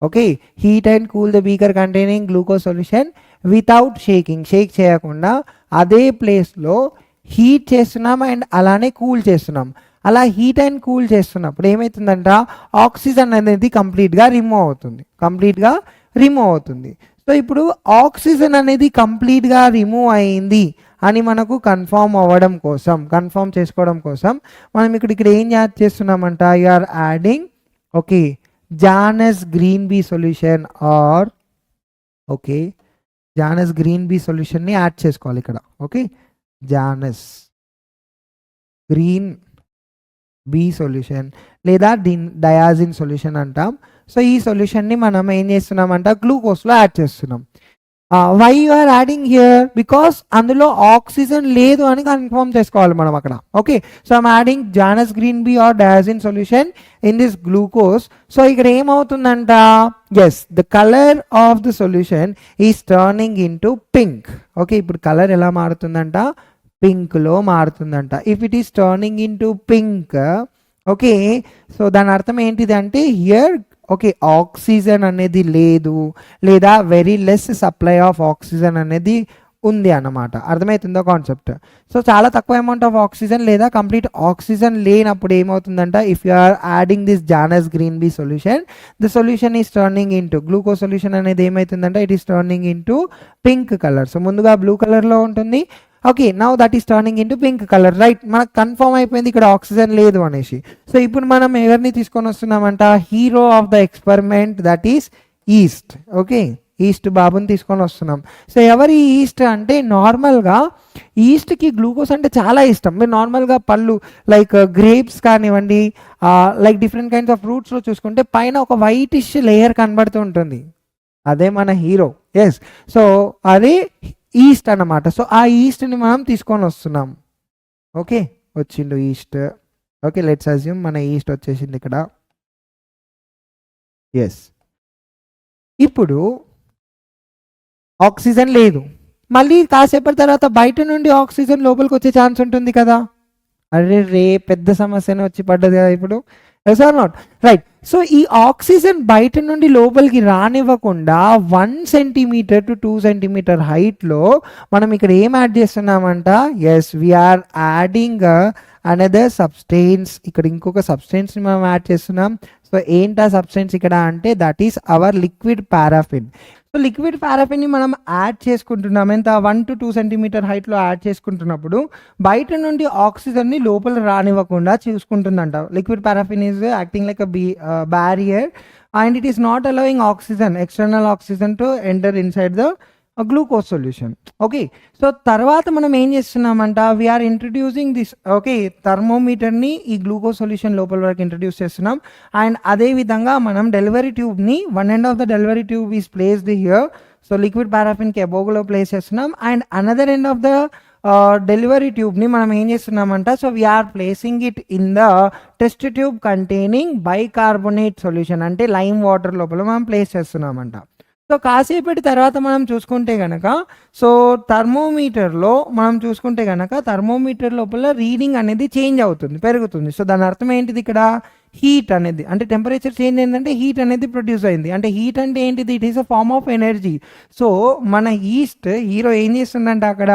Okay, heat and cool the beaker containing glucose solution without shaking, shake చేయకుండా అదే ప్లేస్లో హీట్ చేస్తున్నాం అండ్ అలానే కూల్ చేస్తున్నాం. అలా హీట్ అండ్ కూల్ చేస్తున్నప్పుడు ఏమవుతుందంట, ఆక్సిజన్ అనేది కంప్లీట్గా రిమూవ్ అవుతుంది. సో ఇప్పుడు ఆక్సిజన్ అనేది కంప్లీట్గా రిమూవ్ అయింది అని మనకు కన్ఫర్మ్ చేసుకోవడం కోసం మనం ఇక్కడ ఏం యాడ్ చేస్తున్నామంట, you are adding, okay, Janus green bee solution or okay, Janus green bee solution ని యాడ్ చేసుకోవాలి ఇక్కడ. Okay, Janus green bee solution లేదా డయాజిన్ సొల్యూషన్ అంటాం. సో ఈ సొల్యూషన్ని మనం ఏం చేస్తున్నామంట, గ్లూకోజ్లో యాడ్ చేస్తున్నాం. Why you are adding here, because అందులో ఆక్సిజన్ లేదు అని కన్ఫర్మ్ చేసుకోవాలి మనం అక్కడ. Okay, so I'm adding Janus green B or diazine solution in this glucose. So ఇక్కడ ఏమవుతుందంట, yes the colour of the solution is turning into pink. Okay, ఇప్పుడు colour ఎలా మారుతుందంట, పింక్లో మారుతుందంట. If it is turning into pink, okay, so దాని అర్థం ఏంటిది అంటే హియర్ ఓకే ఆక్సిజన్ అనేది లేదు, లేదా very less supply of oxygen అనేది ఉంది అన్నమాట. అర్థమవుతుందో కాన్సెప్ట్? సో చాలా తక్కువ అమౌంట్ ఆఫ్ ఆక్సిజన్ లేదా కంప్లీట్ ఆక్సిజన్ లేనప్పుడు ఏమవుతుందంట, if you are adding this Janus green B solution, the solution is turning into glucose solution అనేది ఏమవుతుందంటే it is turning into pink colour. So ముందుగా blue కలర్లో ఉంటుంది, okay now that is turning into pink colour, right. మనకు confirm అయిపోయింది ఇక్కడ oxygen లేదు అనేసి. సో ఇప్పుడు మనం ఎవరిని తీసుకొని వస్తున్నామంట, hero of the experiment, that is yeast. Okay, yeast బాబుని తీసుకొని వస్తున్నాం. సో ఎవరి ఈస్ట్ అంటే నార్మల్గా ఈస్ట్కి గ్లూకోజ్ అంటే చాలా ఇష్టం. మీరు నార్మల్గా పళ్ళు లైక్ గ్రేప్స్ కానివ్వండి, లైక్ డిఫరెంట్ కైండ్స్ ఆఫ్ ఫ్రూట్స్లో చూసుకుంటే పైన ఒక వైటిష్ లేయర్ కనబడుతూ ఉంటుంది, అదే మన హీరో. ఎస్, సో అదే ఈస్ట్ అన్నమాట. సో ఆ ఈస్ట్ని మనం తీసుకొని వస్తున్నాం. ఓకే, వచ్చిండు ఈస్ట్. ఓకే, లెట్స్ అజ్యూమ్ మన ఈస్ట్ వచ్చేసింది ఇక్కడ. ఎస్, ఇప్పుడు ఆక్సిజన్ లేదు, మళ్ళీ కాసేపటి తర్వాత బయట నుండి ఆక్సిజన్ లోపలికి వచ్చే ఛాన్స్ ఉంటుంది కదా. అరే రే, పెద్ద సమస్యనే వచ్చి పడ్డది కదా ఇప్పుడు. Yes or not, right. So ఈ ఆక్సిజన్ బయట నుండి లోపలికి రానివ్వకుండా 1 సెంటీమీటర్ టు 2 సెంటీమీటర్ హైట్లో మనం ఇక్కడ ఏం యాడ్ చేస్తున్నామంట, yes we are adding another substance. ఇక్కడ ఇంకొక సబ్స్టెన్స్ని మనం యాడ్ చేస్తున్నాం. సో ఏంటా సబ్స్టెన్స్ ఇక్కడ అంటే that is our liquid paraffin. So liquid పారాఫిన్ని మనం యాడ్ చేసుకుంటున్నాం ఎంత, 1 to 2 సెంటీమీటర్ హైట్లో యాడ్ చేసుకుంటున్నప్పుడు బయట నుండి ఆక్సిజన్ని లోపల రానివ్వకుండా చూసుకుంటుందంట. Liquid paraffin is acting like a barrier and it is not allowing oxygen, external oxygen to enter inside the glucose solution. Okay, so తర్వాత మనం ఏం చేస్తున్నామంట, వీఆర్ ఇంట్రడ్యూసింగ్ దిస్ ఓకే థర్మోమీటర్ని ఈ గ్లూకోజ్ సొల్యూషన్ లోపల వరకు ఇంట్రడ్యూస్ చేస్తున్నాం. అండ్ అదేవిధంగా మనం డెలివరీ ట్యూబ్ని, one end of the delivery tube is placed here. So liquid పారాఫిన్కి అబోవ్లో ప్లేస్ చేస్తున్నాం and another end of the delivery ట్యూబ్ని మనం ఏం చేస్తున్నామంట, so we are placing it in the test tube containing bicarbonate solution, అంటే లైమ్ వాటర్ లోపల మనం ప్లేస్ చేస్తున్నామంట. సో కాసేపటి తర్వాత మనం చూసుకుంటే కనుక, సో థర్మోమీటర్లో మనం చూసుకుంటే కనుక థర్మోమీటర్ లోపల రీడింగ్ అనేది చేంజ్ అవుతుంది, పెరుగుతుంది. సో దాని అర్థం ఏంటిది, ఇక్కడ హీట్ అనేది అంటే టెంపరేచర్ చేంజ్ అయిందంటే హీట్ అనేది ప్రొడ్యూస్ అయింది. అంటే హీట్ అంటే ఏంటిది, it is a form of energy. So మన ఈస్ట్ హీరో ఏం చేస్తుందంటే అక్కడ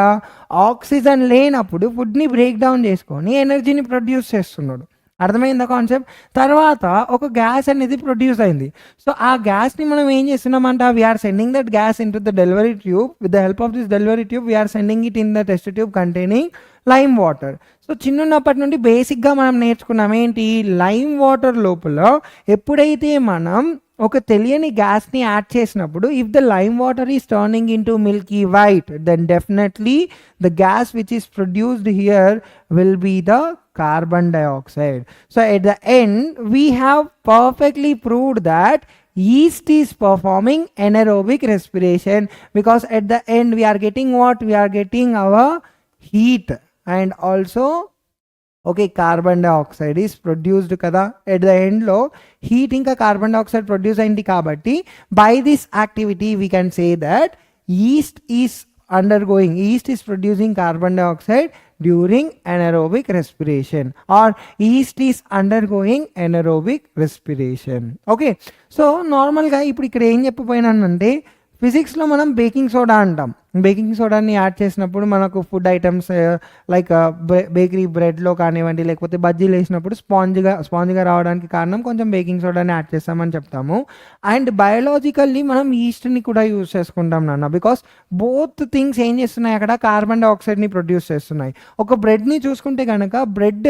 ఆక్సిజన్ లేనప్పుడు ఫుడ్ని బ్రేక్ డౌన్ చేసుకొని ఎనర్జీని ప్రొడ్యూస్ చేస్తున్నాడు. అర్థమైందా కాన్సెప్ట్? తర్వాత ఒక గ్యాస్ అనేది ప్రొడ్యూస్ అయింది. సో ఆ గ్యాస్ని మనం ఏం చేస్తున్నామంట, we are sending that gas into the delivery tube. With the help of this delivery tube we are sending it in the test tube containing lime water. So చిన్నప్పటి నుండి బేసిక్గా మనం నేర్చుకున్నాం ఏంటి, లైమ్ వాటర్ లోపల ఎప్పుడైతే మనం ఒక తెలియని గ్యాస్ని యాడ్ చేసినప్పుడు, if the lime water is turning into milky white, then definitely the gas which is produced here will be the carbon dioxide. So at the end we have perfectly proved that yeast is performing anaerobic respiration, because at the end we are getting what, we are getting our heat and also okay carbon dioxide is produced kada. At the end lo heat inka carbon dioxide produce ayindi kabatti, by this activity we can say that yeast is producing carbon dioxide during anaerobic respiration, or yeast is undergoing anaerobic respiration. Okay, so నార్మల్గా ఇప్పుడు ఇక్కడ ఏం చెప్పిపోయినానంటే, ఫిజిక్స్లో మనం baking soda అంటాం. Baking సోడాని add చేసినప్పుడు మనకు food items like bakery బ్రెడ్లో కానివ్వండి, లేకపోతే బజ్జీలు వేసినప్పుడు స్పాంజ్గా రావడానికి కారణం కొంచెం బేకింగ్ సోడాని యాడ్ చేస్తామని చెప్తాము. అండ్ బయోలాజికల్లీ మనం ఈస్ట్ని కూడా యూజ్ చేసుకుంటాం నాన్న, బికాస్ బోత్ థింగ్స్ ఏం చేస్తున్నాయి, అక్కడ కార్బన్ డైఆక్సైడ్ని ప్రొడ్యూస్ చేస్తున్నాయి. ఒక బ్రెడ్ని చూసుకుంటే కనుక, బ్రెడ్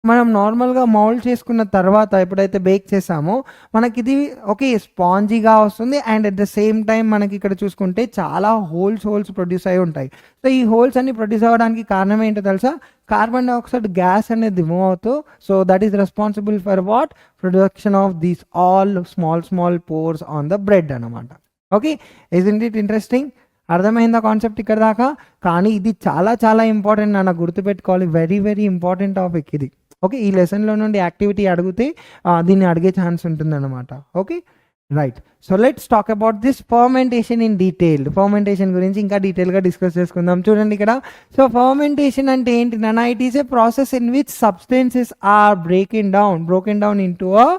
మనం నార్మల్గా మౌల్డ్ చేసుకున్న తర్వాత ఎప్పుడైతే బేక్ చేసామో మనకి ఇది ఓకే స్పాంజీగా వస్తుంది. And at the same time మనకి ఇక్కడ చూసుకుంటే చాలా హోల్స్ ప్రొడ్యూస్ అయి ఉంటాయి. సో ఈ హోల్స్ అన్ని ప్రొడ్యూస్ అవ్వడానికి కారణం ఏంటో తెలుసా, కార్బన్ డైఆక్సైడ్ గ్యాస్ అనేది మూవ్ అవుతూ, so that is responsible for what, production of these all small pores on the bread అనమాట. Okay, isn't it interesting? అర్థమైందా కాన్సెప్ట్ ఇక్కడ దాకా? కానీ ఇది చాలా చాలా ఇంపార్టెంట్ నాన్న, గుర్తుపెట్టుకోవాలి. వెరీ వెరీ ఇంపార్టెంట్ టాపిక్ ఇది. ఓకే, ఈ లెసన్లో నుండి యాక్టివిటీ అడిగితే దీన్ని అడిగే ఛాన్స్ ఉంటుందన్నమాట. Okay, right. So let's talk about this fermentation in detail. Fermentation గురించి ఇంకా డీటెయిల్గా డిస్కస్ చేసుకుందాం. చూడండి ఇక్కడ. సో ఫర్మెంటేషన్ అంటే ఏంటి నాన్న? It is a process in which substances are broken down into a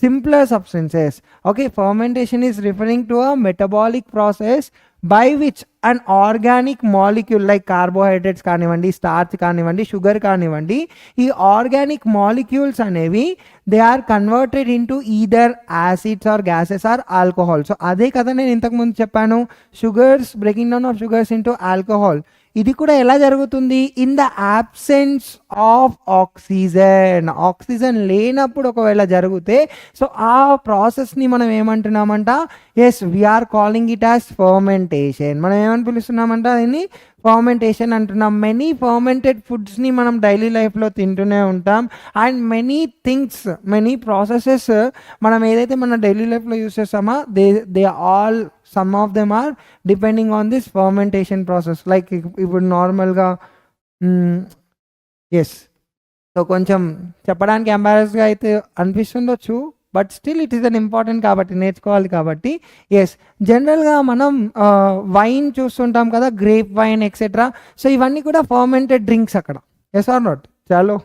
simpler substances. Okay, fermentation is referring to a metabolic process by which an organic molecule like carbohydrates కానివ్వండి, starch కానివ్వండి, sugar కానివ్వండి, ఈ organic molecules అనేవి they are converted into either acids or gases or alcohol. So అదే కదా నేను ఇంతకుముందు చెప్పాను, sugars, breaking down of sugars into alcohol. ఇది కూడా ఎలా జరుగుతుంది? In the absence of oxygen. Oxygen లేనప్పుడు ఒకవేళ జరిగితే సో ఆ ప్రాసెస్ని మనం ఏమంటున్నామంట? Yes, we are calling it as fermentation. మనం ఏమని పిలుస్తున్నామంట? దీన్ని ఫర్మెంటేషన్ అంటున్నాం. మెనీ ఫర్మెంటెడ్ ఫుడ్స్ని మనం డైలీ లైఫ్లో తింటూనే ఉంటాం. అండ్ మెనీ ప్రాసెసెస్ మనం ఏదైతే మన డైలీ లైఫ్లో యూస్ చేస్తామో they all some of them are depending on this fermentation process. Like ఇప్పుడు నార్మల్గా ఎస్, సో కొంచెం చెప్పడానికి ఎంబారస్గా అయితే అనిపిస్తుండొచ్చు, but still it is an important కాబట్టి, నేర్చుకోవాలి కాబట్టి. ఎస్, జనరల్గా మనం వైన్ చూస్తుంటాం కదా, గ్రేప్ వైన్ ఎక్సెట్రా. సో ఇవన్నీ కూడా ఫర్మెంటెడ్ డ్రింక్స్ అక్కడ. Yes or not? చాలో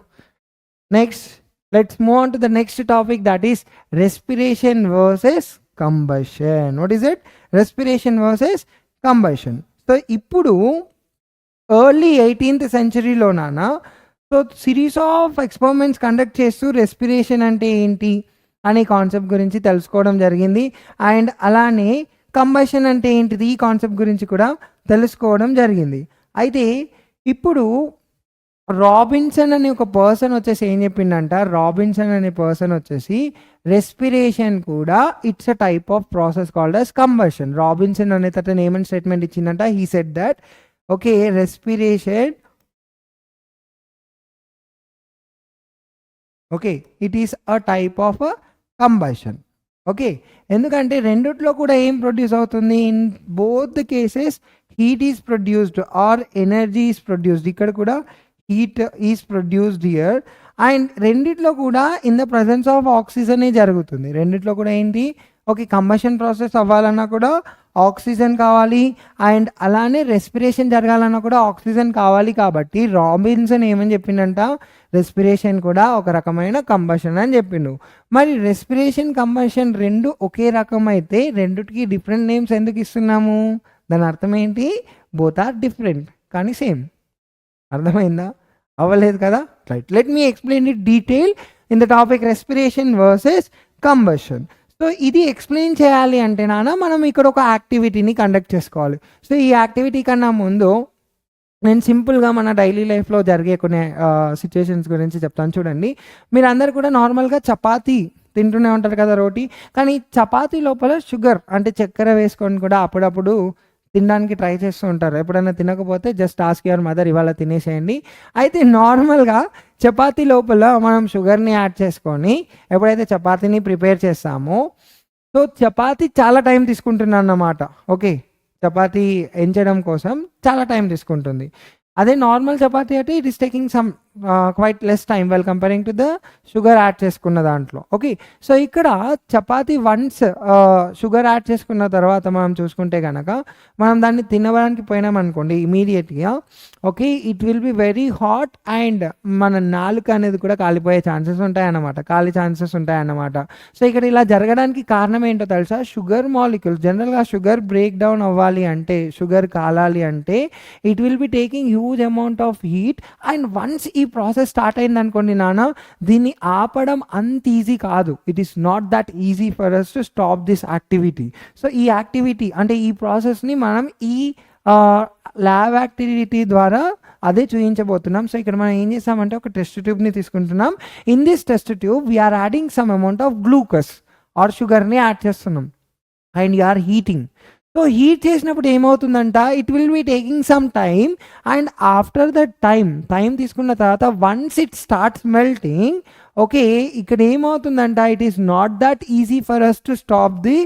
next let's move on to the next topic, that is respiration versus combustion. What is it? Respiration versus combustion. So ఇప్పుడు early 18th centuryలో నాన్న so series of experiments conduct చేస్తూ respiration అంటే ఏంటి అనే concept గురించి తెలుసుకోవడం జరిగింది. అండ్ అలానే కంబషన్ అంటే ఏంటిది, ఈ కాన్సెప్ట్ గురించి కూడా తెలుసుకోవడం జరిగింది. అయితే ఇప్పుడు రాబిన్సన్ అనే ఒక పర్సన్ వచ్చేసి ఏం చెప్పిండంట? రాబిన్సన్ అనే పర్సన్ వచ్చేసి రెస్పిరేషన్ కూడా it's a type of process called as combustion. Robinson అనే తను ఏమని స్టేట్మెంట్ ఇచ్చిందంట? He said that okay, respiration okay it is a type of combustion. Okay, ఎందుకంటే రెండిట్లో కూడా ఏం ప్రొడ్యూస్ అవుతుంది? In both the cases heat is produced or energy is produced. ఇక్కడ కూడా heat is produced here. And రెండిట్లో కూడా ఇన్ ద ప్రజెన్స్ ఆఫ్ ఆక్సిజనే జరుగుతుంది. రెండిట్లో కూడా ఏంటి? ఓకే, కంబషన్ ప్రాసెస్ అవ్వాలన్నా కూడా ఆక్సిజన్ కావాలి, అండ్ అలానే రెస్పిరేషన్ జరగాలన్నా కూడా ఆక్సిజన్ కావాలి. కాబట్టి రాబిన్సన్ ఏమని చెప్పిండంట? రెస్పిరేషన్ కూడా ఒక రకమైన కంబషన్ అని చెప్పిండు. మరి రెస్పిరేషన్, కంబషన్ రెండు ఒకే రకం అయితే రెండుకి డిఫరెంట్ నేమ్స్ ఎందుకు ఇస్తున్నాము? దాని అర్థం ఏంటి? బోత్ ఆర్ డిఫరెంట్ కానీ సేమ్. అర్థమైందా? అవ్వలేదు కదా? Right, let me explain it detail in the topic respiration versus combustion. So ఇది ఎక్స్ప్లెయిన్ చేయాలి అంటే నాన్న మనం ఇక్కడ ఒక యాక్టివిటీని కండక్ట్ చేసుకోవాలి. సో ఈ యాక్టివిటీ కన్నా ముందు నేను సింపుల్గా మన డైలీ లైఫ్లో జరిగే కొన్ని సిచ్యువేషన్స్ గురించి చెప్తాను. చూడండి, మీరు అందరు కూడా నార్మల్గా చపాతీ తింటూనే ఉంటారు కదా, రోటీ. కానీ చపాతీ లోపల షుగర్ అంటే చక్కెర వేసుకొని కూడా అప్పుడప్పుడు తినడానికి ట్రై చేస్తూ ఉంటారు. ఎప్పుడైనా తినకపోతే జస్ట్ ఆస్క్ యువర్ మదర్, ఇవాళ తినేసేయండి. అయితే నార్మల్గా చపాతీ లోపల మనం షుగర్ని యాడ్ చేసుకొని ఎప్పుడైతే చపాతీని ప్రిపేర్ చేస్తామో సో చపాతీ చాలా టైం తీసుకుంటున్నాను అన్నమాట. ఓకే, చపాతీ ఎంచడం కోసం చాలా టైం తీసుకుంటుంది. అదే నార్మల్ చపాతీ అంటే it is taking some quite less time well comparing to the sugar add చేసుకున్న దాంట్లో. ఓకే, సో ఇక్కడ చపాతీ వన్స్ షుగర్ యాడ్ చేసుకున్న తర్వాత మనం చూసుకుంటే కనుక మనం దాన్ని తినడానికి పోయినామనుకోండి ఇమీడియట్గా, okay, it will be very hot and మన నాలుక అనేది కూడా కాలిపోయే ఛాన్సెస్ ఉంటాయన్నమాట, కాలి ఛాన్సెస్ ఉంటాయన్నమాట. సో ఇక్కడ ఇలా జరగడానికి కారణం ఏంటో తెలుసా? షుగర్ మాలిక్యూల్స్, జనరల్గా షుగర్ బ్రేక్ డౌన్ అవ్వాలి అంటే, షుగర్ కాలాలి అంటే it will be taking huge amount of heat. And once ఈ ప్రాసెస్ స్టార్ట్ అయింది అనుకోండి నాన్న, దీన్ని ఆపడం అంత ఈజీ కాదు. It is not that easy for us to stop this activity. So ఈ యాక్టివిటీ అంటే ఈ ప్రాసెస్ని మనం ఈ ల్యాబ్ యాక్టివిటీ ద్వారా అదే చూపించబోతున్నాం. సో ఇక్కడ మనం ఏం చేస్తామంటే ఒక టెస్ట్ ట్యూబ్ని తీసుకుంటున్నాం. In this test tube we are adding some amount of glucose or షుగర్ని యాడ్ చేస్తున్నాం and you are heating. So heat చేసినప్పుడు ఏమవుతుందంట? It will be taking some time and after that time తీసుకున్న తర్వాత once it starts melting, okay, ఇక్కడ ఏమవుతుందంట? It is not that easy for us to stop the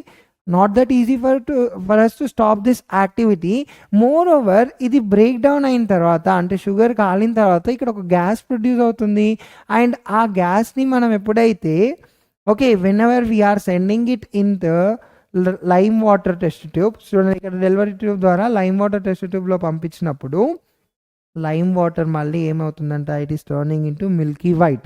not that easy for us to stop this activity. Moreover ఇది break down అయిన తర్వాత, అంటే sugar కాలిన తర్వాత ఇక్కడ ఒక గ్యాస్ ప్రొడ్యూస్ అవుతుంది. అండ్ ఆ గ్యాస్ని మనం ఎప్పుడైతే okay when we are sending it in the lime water test tube, చూడండి ఇక్కడ డెలివరీ ట్యూబ్ ద్వారా లైమ్ వాటర్ టెస్ట్ ట్యూబ్లో పంపించినప్పుడు లైమ్ వాటర్ మళ్ళీ ఏమవుతుందంటే it is turning into milky white.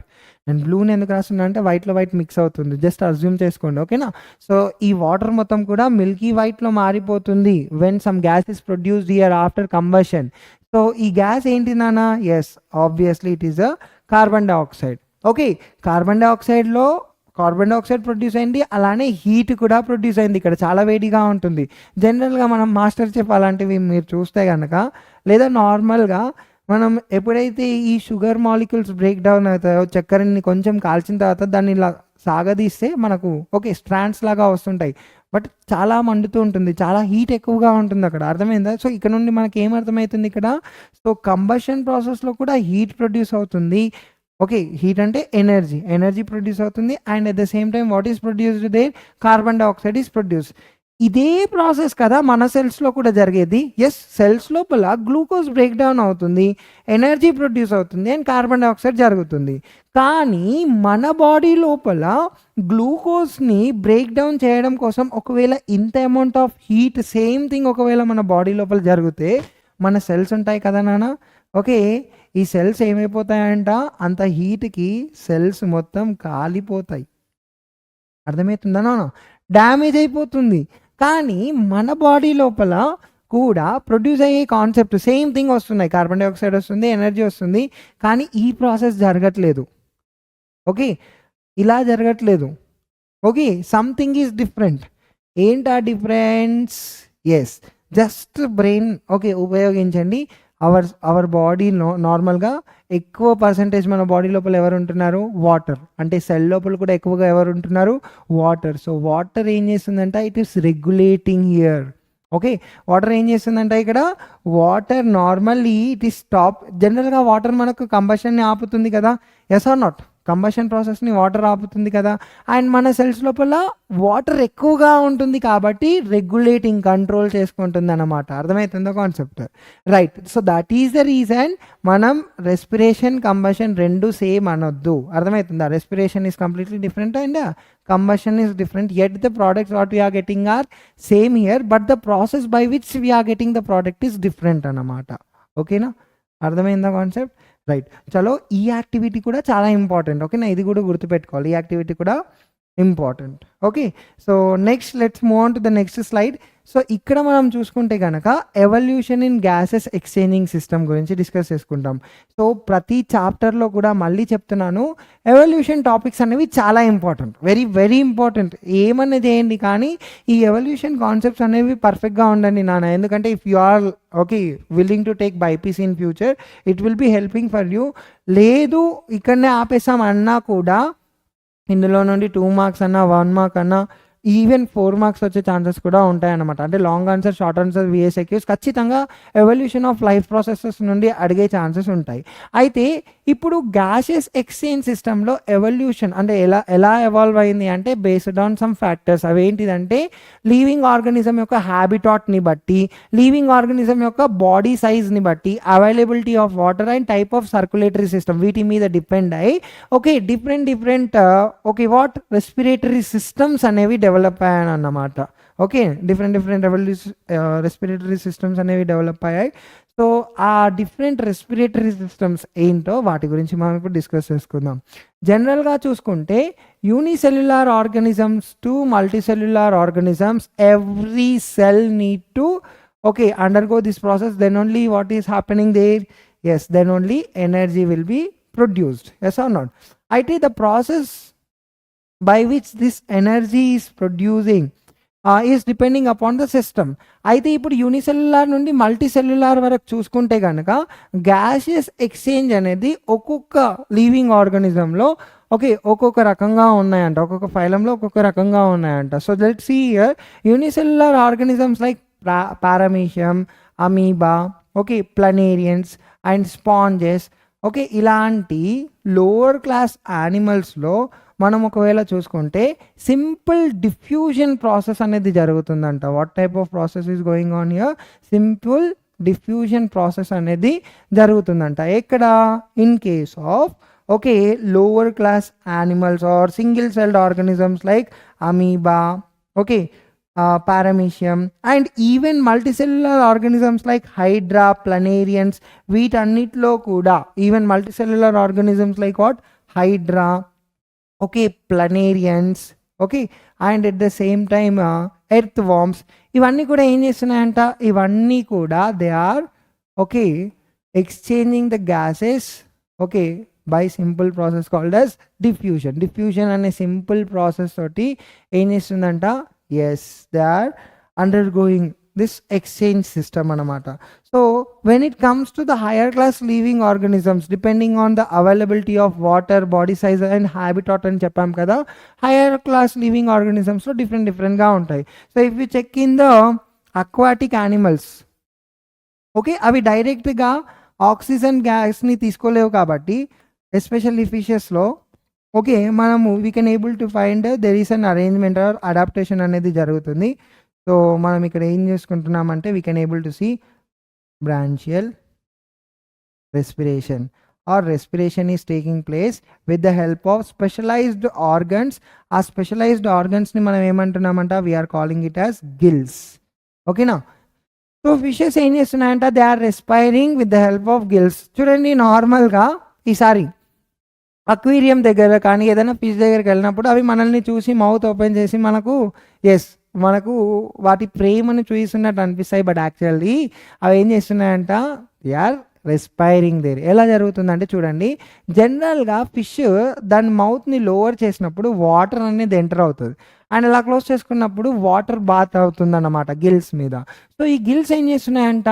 And బ్లూని ఎందుకు రాస్తున్నా అంటే వైట్లో వైట్ మిక్స్ అవుతుంది, జస్ట్ అజ్యూమ్ చేసుకోండి, ఓకేనా. సో ఈ వాటర్ మొత్తం కూడా మిల్కీ వైట్లో మారిపోతుంది when some gas is produced here after combustion. So ఈ గ్యాస్ ఏంటి నాన్న? Yes, obviously it is a carbon dioxide. Okay, carbon dioxide produce అయింది, అలానే హీట్ కూడా ప్రొడ్యూస్ అయింది. ఇక్కడ చాలా వేడిగా ఉంటుంది. జనరల్గా మనం మాస్టర్ చెఫ్ అలాంటివి మీరు చూస్తే కనుక, లేదా నార్మల్గా మనం ఎప్పుడైతే ఈ షుగర్ మాలిక్యూల్స్ బ్రేక్ డౌన్ అవుతాయో, చక్కెరని కొంచెం కాల్చిన తర్వాత దాన్ని ఇలా సాగదీస్తే మనకు ఓకే స్ట్రాండ్స్ లాగా వస్తుంటాయి, బట్ చాలా మండుతూ ఉంటుంది, చాలా హీట్ ఎక్కువగా ఉంటుంది అక్కడ, అర్థమైందా? సో ఇక్కడ నుండి మనకి ఏమర్థమవుతుంది ఇక్కడ? సో కంబషన్ ప్రాసెస్లో కూడా హీట్ ప్రొడ్యూస్ అవుతుంది. ఓకే, హీట్ అంటే ఎనర్జీ ప్రొడ్యూస్ అవుతుంది. And at the same time what is produced there? Carbon dioxide is produce. ఇదే ప్రాసెస్ కదా మన సెల్స్లో కూడా జరిగేది. ఎస్, సెల్స్ లోపల గ్లూకోజ్ బ్రేక్ డౌన్ అవుతుంది, ఎనర్జీ ప్రొడ్యూస్ అవుతుంది, అండ్ కార్బన్ డైఆక్సైడ్ జరుగుతుంది. కానీ మన బాడీ లోపల గ్లూకోజ్ని బ్రేక్ డౌన్ చేయడం కోసం ఒకవేళ ఇంత amount of heat, same thing ఒకవేళ మన బాడీ లోపల జరిగితే, మన సెల్స్ ఉంటాయి కదా నాన్న, ఓకే, ఈ సెల్స్ ఏమైపోతాయంట? అంత హీట్కి సెల్స్ మొత్తం కాలిపోతాయి, అర్థమవుతుందా నాన్న? డ్యామేజ్ అయిపోతుంది. కానీ మన బాడీ లోపల కూడా ప్రొడ్యూస్ అయ్యే కాన్సెప్ట్ సేమ్ థింగ్ వస్తున్నాయి, కార్బన్ డైఆక్సైడ్ వస్తుంది, ఎనర్జీ వస్తుంది, కానీ ఈ ప్రాసెస్ జరగట్లేదు. ఓకే, ఇలా జరగట్లేదు. Okay, something is different. ఏంటా difference? Yes, just brain okay ఉపయోగించండి. అవర్ బాడీలో నార్మల్గా ఎక్కువ పర్సంటేజ్ మన బాడీ లోపల ఎవరు ఉంటున్నారు? వాటర్. అంటే సెల్ లోపల కూడా ఎక్కువగా ఎవరు ఉంటున్నారు? వాటర్. సో వాటర్ ఏం చేస్తుందంటే it is regulating here. Okay, water ఏం చేస్తుందంటే ఇక్కడ water normally it is stop. జనరల్గా వాటర్ మనకు కంబషన్ని ఆపుతుంది కదా, ఎస్ ఆర్ నాట్? కంబషన్ ప్రాసెస్ని వాటర్ ఆపుతుంది కదా. అండ్ మన సెల్స్ లోపల వాటర్ ఎక్కువగా ఉంటుంది కాబట్టి రెగ్యులేటింగ్, కంట్రోల్ చేసుకుంటుంది అన్నమాట. అర్థమవుతుందో concept? Right. So that is the reason మనం రెస్పిరేషన్, కంబషన్ రెండు సేమ్ అనొద్దు. అర్థమవుతుందా? Respiration is completely different and combustion is different. Yet the products what we are getting are same here, but the process by which we are getting the product is different అన్నమాట. ఓకేనా? అర్థమైందా concept? Right. చలో, ఈ activity కూడా చాలా important. ఓకేనా? ఇది కూడా గుర్తుపెట్టుకోవాలి, ఈ యాక్టివిటీ కూడా important. Okay, so next let's move on to the next slide. So ఇక్కడ మనం చూసుకుంటే కనుక evolution in gases exchanging system గురించి డిస్కస్ చేసుకుంటాం. సో ప్రతి చాప్టర్లో కూడా మళ్ళీ చెప్తున్నాను, ఎవల్యూషన్ టాపిక్స్ అనేవి చాలా ఇంపార్టెంట్, వెరీ వెరీ ఇంపార్టెంట్. ఏమన్నా చేయండి కానీ ఈ ఎవల్యూషన్ కాన్సెప్ట్స్ అనేవి పర్ఫెక్ట్గా ఉండండి నాన్న. ఎందుకంటే if you are okay willing to take BiPC in future, it will be helping for you. లేదు ఇక్కడనే ఆపేసాం అన్నా కూడా ఇందులో నుండి 2 మార్క్స్ అన్నా 1 మార్క్ అన్నా ఈవెన్ 4 మార్క్స్ వచ్చే ఛాన్సెస్ కూడా ఉంటాయన్నమాట. అంటే లాంగ్ ఆన్సర్, షార్ట్ ఆన్సర్, విఎస్ఐక్యూస్ ఖచ్చితంగా ఎవల్యూషన్ ఆఫ్ లైఫ్ ప్రాసెసెస్ నుండి అడిగే ఛాన్సెస్ ఉంటాయి. అయితే ఇప్పుడు గ్యాసెస్ ఎక్స్చేంజ్ సిస్టంలో ఎవల్యూషన్ అంటే ఎలా ఎవాల్వ్ అయింది అంటే బేస్డ్ ఆన్ సమ్ ఫ్యాక్టర్స్. అవి ఏంటిదంటే లివింగ్ ఆర్గానిజం యొక్క హ్యాబిటాట్ని బట్టి, లివింగ్ ఆర్గానిజం యొక్క బాడీ సైజ్ని బట్టి, availability of water and type of circulatory system, వీటి మీద డిపెండ్ అయ్యి okay different okay respiratory systems అనేవి డెవలప్ అయ్యాయి అన్నమాట. ఓకే, డిఫరెంట్ రెస్పిరేటరీ సిస్టమ్స్ అనేవి డెవలప్ అయ్యాయి. సో ఆ డిఫరెంట్ రెస్పిరేటరీ సిస్టమ్స్ ఏంటో వాటి గురించి మనం ఇప్పుడు డిస్కస్ చేసుకుందాం. జనరల్గా చూసుకుంటే unicellular organisms to multicellular organisms, every cell need to okay undergo this process, then only what is happening there? Yes, then only energy will be produced. Yes or not? It is the process by which this energy is producing is depending upon the system. అయితే ఇప్పుడు unicellular నుండి multicellular వరకు చూసుకుంటే కనుక gases exchange అనేది ఒక్కొక్క living ఆర్గానిజంలో okay ఒక్కొక్క రకంగా ఉన్నాయంట, ఒక్కొక్క ఫైలంలో ఒక్కొక్క రకంగా ఉన్నాయంట. So let's see here unicellular organisms like paramecium, amoeba, okay planarians and sponges, okay ఇలాంటి లోవర్ క్లాస్ యానిమల్స్లో మనం ఒకవేళ చూసుకుంటే సింపుల్ డిఫ్యూజన్ ప్రాసెస్ అనేది జరుగుతుందంట. What type of process is going on here? Simple diffusion process అనేది జరుగుతుందంట. ఎక్కడ? In case of lower class animals or single celled organisms like amoeba, paramecium and even multicellular organisms like hydra, planarians, వీటన్నిటిలో కూడా even multicellular organisms like what? Hydra, planarians, and at the same time earthworms, ఇవన్నీ కూడా ఏం చేస్తున్నాయంట? ఇవన్నీ కూడా they are exchanging the gases by simple process called as diffusion అనే simple process తోటి ఏం చేస్తుందంట? Yes, they are undergoing this exchange system అనమాట. So when it comes to the higher class living organisms, depending on the availability of water, body size and habitat అని చెప్పాం కదా, higher class living ఆర్గానిజమ్స్లో డిఫరెంట్గా ఉంటాయి. So if you check in the aquatic animals, అవి డైరెక్ట్గా oxygen గ్యాస్ని తీసుకోలేవు కాబట్టి, ఎస్పెషల్లీ ఫిషెస్లో మనము we can able to find there is an arrangement or adaptation అనేది జరుగుతుంది. సో మనం ఇక్కడ ఏం చేసుకుంటున్నామంటే we can able to see branchial respiration or respiration is taking place with the help of specialised organs. ఆ specialised ఆర్గన్స్ని మనం ఏమంటున్నామంట? We are calling it as gills. ఓకేనా? సో ఫిషెస్ ఏం చేస్తున్నాయంట? They are రెస్పైరింగ్ with the help of gills. చూడండి, నార్మల్గా ఈసారి అక్వేరియం దగ్గర కానీ ఏదైనా ఫిష్ దగ్గరికి వెళ్ళినప్పుడు అవి మనల్ని చూసి మౌత్ ఓపెన్ చేసి మనకు వాటి ప్రేమను చూపిస్తున్నట్టు అనిపిస్తాయి. బట్ యాక్చువల్లీ అవి ఏం చేస్తున్నాయంట? They are respiring there. ఎలా జరుగుతుందంటే చూడండి, జనరల్గా ఫిష్ దాని మౌత్ని లోవర్ చేసినప్పుడు వాటర్ అనేది ఎంటర్ అవుతుంది, అండ్ అలా క్లోజ్ చేసుకున్నప్పుడు వాటర్ బాత్ అవుతుందన్నమాట గిల్స్ మీద. సో ఈ గిల్స్ ఏం చేస్తున్నాయంట?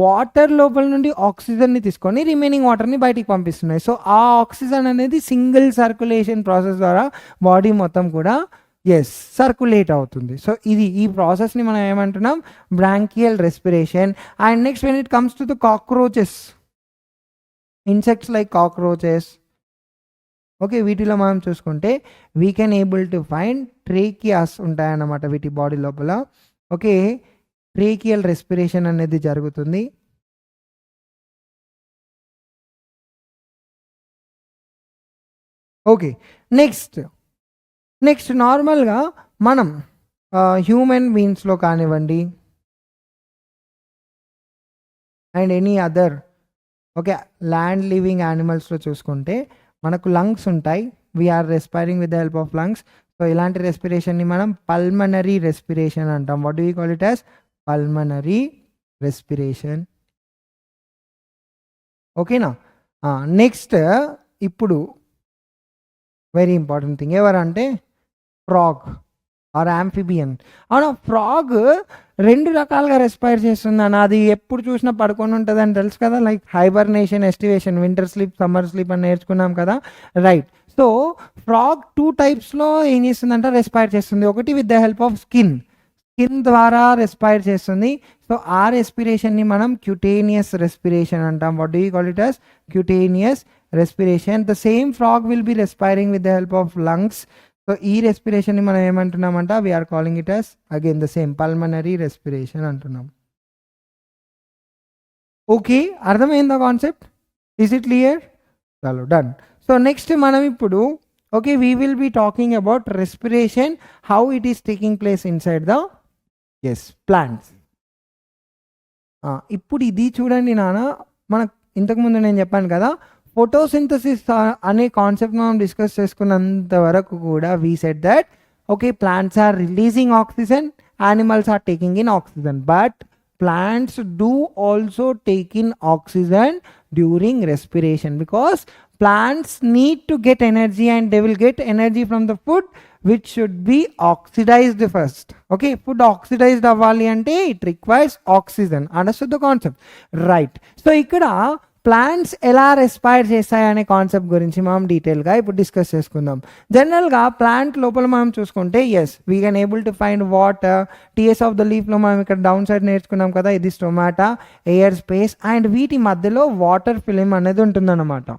వాటర్ లోపల నుండి ఆక్సిజన్ని తీసుకొని రిమైనింగ్ వాటర్ని బయటికి పంపిస్తున్నాయి. సో ఆ ఆక్సిజన్ అనేది సింగిల్ సర్క్యులేషన్ ప్రాసెస్ ద్వారా బాడీ మొత్తం కూడా సర్క్యులేట్ అవుతుంది. సో ఈ ప్రాసెస్ని మనం ఏమంటున్నాం? Branchial respiration. And next when it comes to the cockroaches, insects like cockroaches, వీటిలో మనం చూసుకుంటే we can able to find tracheas ఉంటాయన్నమాట వీటి బాడీ లోపల. ట్రేకియల్ రెస్పిరేషన్ అనేది జరుగుతుంది. నెక్స్ట్ నార్మల్గా మనం హ్యూమన్ బీయింగ్స్లో కానివ్వండి and any other land living యానిమల్స్లో చూసుకుంటే మనకు లంగ్స్ ఉంటాయి. We are respiring with the help of lungs. So ఇలాంటి రెస్పిరేషన్ని మనం పల్మనరీ రెస్పిరేషన్ అంటాం. What do you call it as? Pulmonary respiration. ఓకేనా? నెక్స్ట్ ఇప్పుడు వెరీ ఇంపార్టెంట్ థింగ్ ఎవరంటే ఫ్రాగ్ ఆర్ యాంఫిబియన్. అవునా, ఫ్రాగ్ 2 రకాలుగా రెస్పైర్ చేస్తుందని అది ఎప్పుడు చూసినా పడుకొని ఉంటుంది అని తెలుసు కదా, like hibernation, aestivation, winter sleep, summer sleep అని నేర్చుకున్నాం కదా, రైట్. సో ఫ్రాగ్ 2 టైప్స్లో ఏం చేస్తుందంటే రెస్పైర్ చేస్తుంది. ఒకటి with the help of skin ద్వారా రెస్పైర్ చేస్తుంది. సో ఆ రెస్పిరేషన్ని మనం క్యూటేనియస్ రెస్పిరేషన్ అంటాం. What do you call it as? Cutaneous respiration. The same frog will be respiring with the help of lungs. So ఈ రెస్పిరేషన్ని మనం ఏమంటున్నామంట? We are calling it as again the same pulmonary respiration అంటున్నాం. Okay, అర్థమైందా concept? Is it clear? చలో, done. So next మనం ఇప్పుడు we will be talking about respiration, how it is taking place inside the plants. ఇప్పుడు ఇది చూడండి నాన్న, మనకు ఇంతకుముందు నేను చెప్పాను కదా, ఫోటోసింథసిస్ అనే కాన్సెప్ట్ మనం డిస్కస్ చేసుకున్నంత వరకు కూడా we said that plants are releasing oxygen, animals are taking in oxygen, but plants do also take in oxygen during respiration, because plants need to get energy and they will get energy from the food which should be oxidized first. Food oxidized avvali ante it requires oxygen. Understood the concept, right? So ikkada plants ఎలా respire చేస్తాయి అనే concept గురించి మనం డీటెయిల్గా ఇప్పుడు discuss చేసుకుందాం. జనరల్గా plant లోపల మనం చూసుకుంటే we can able to find water. TS of the లీఫ్లో మనం ఇక్కడ డౌన్ సైడ్ నేర్చుకున్నాం కదా, ఇది స్టొమాటా, ఎయిర్ స్పేస్, అండ్ వీటి మధ్యలో వాటర్ ఫిలిం అనేది ఉంటుందన్నమాట.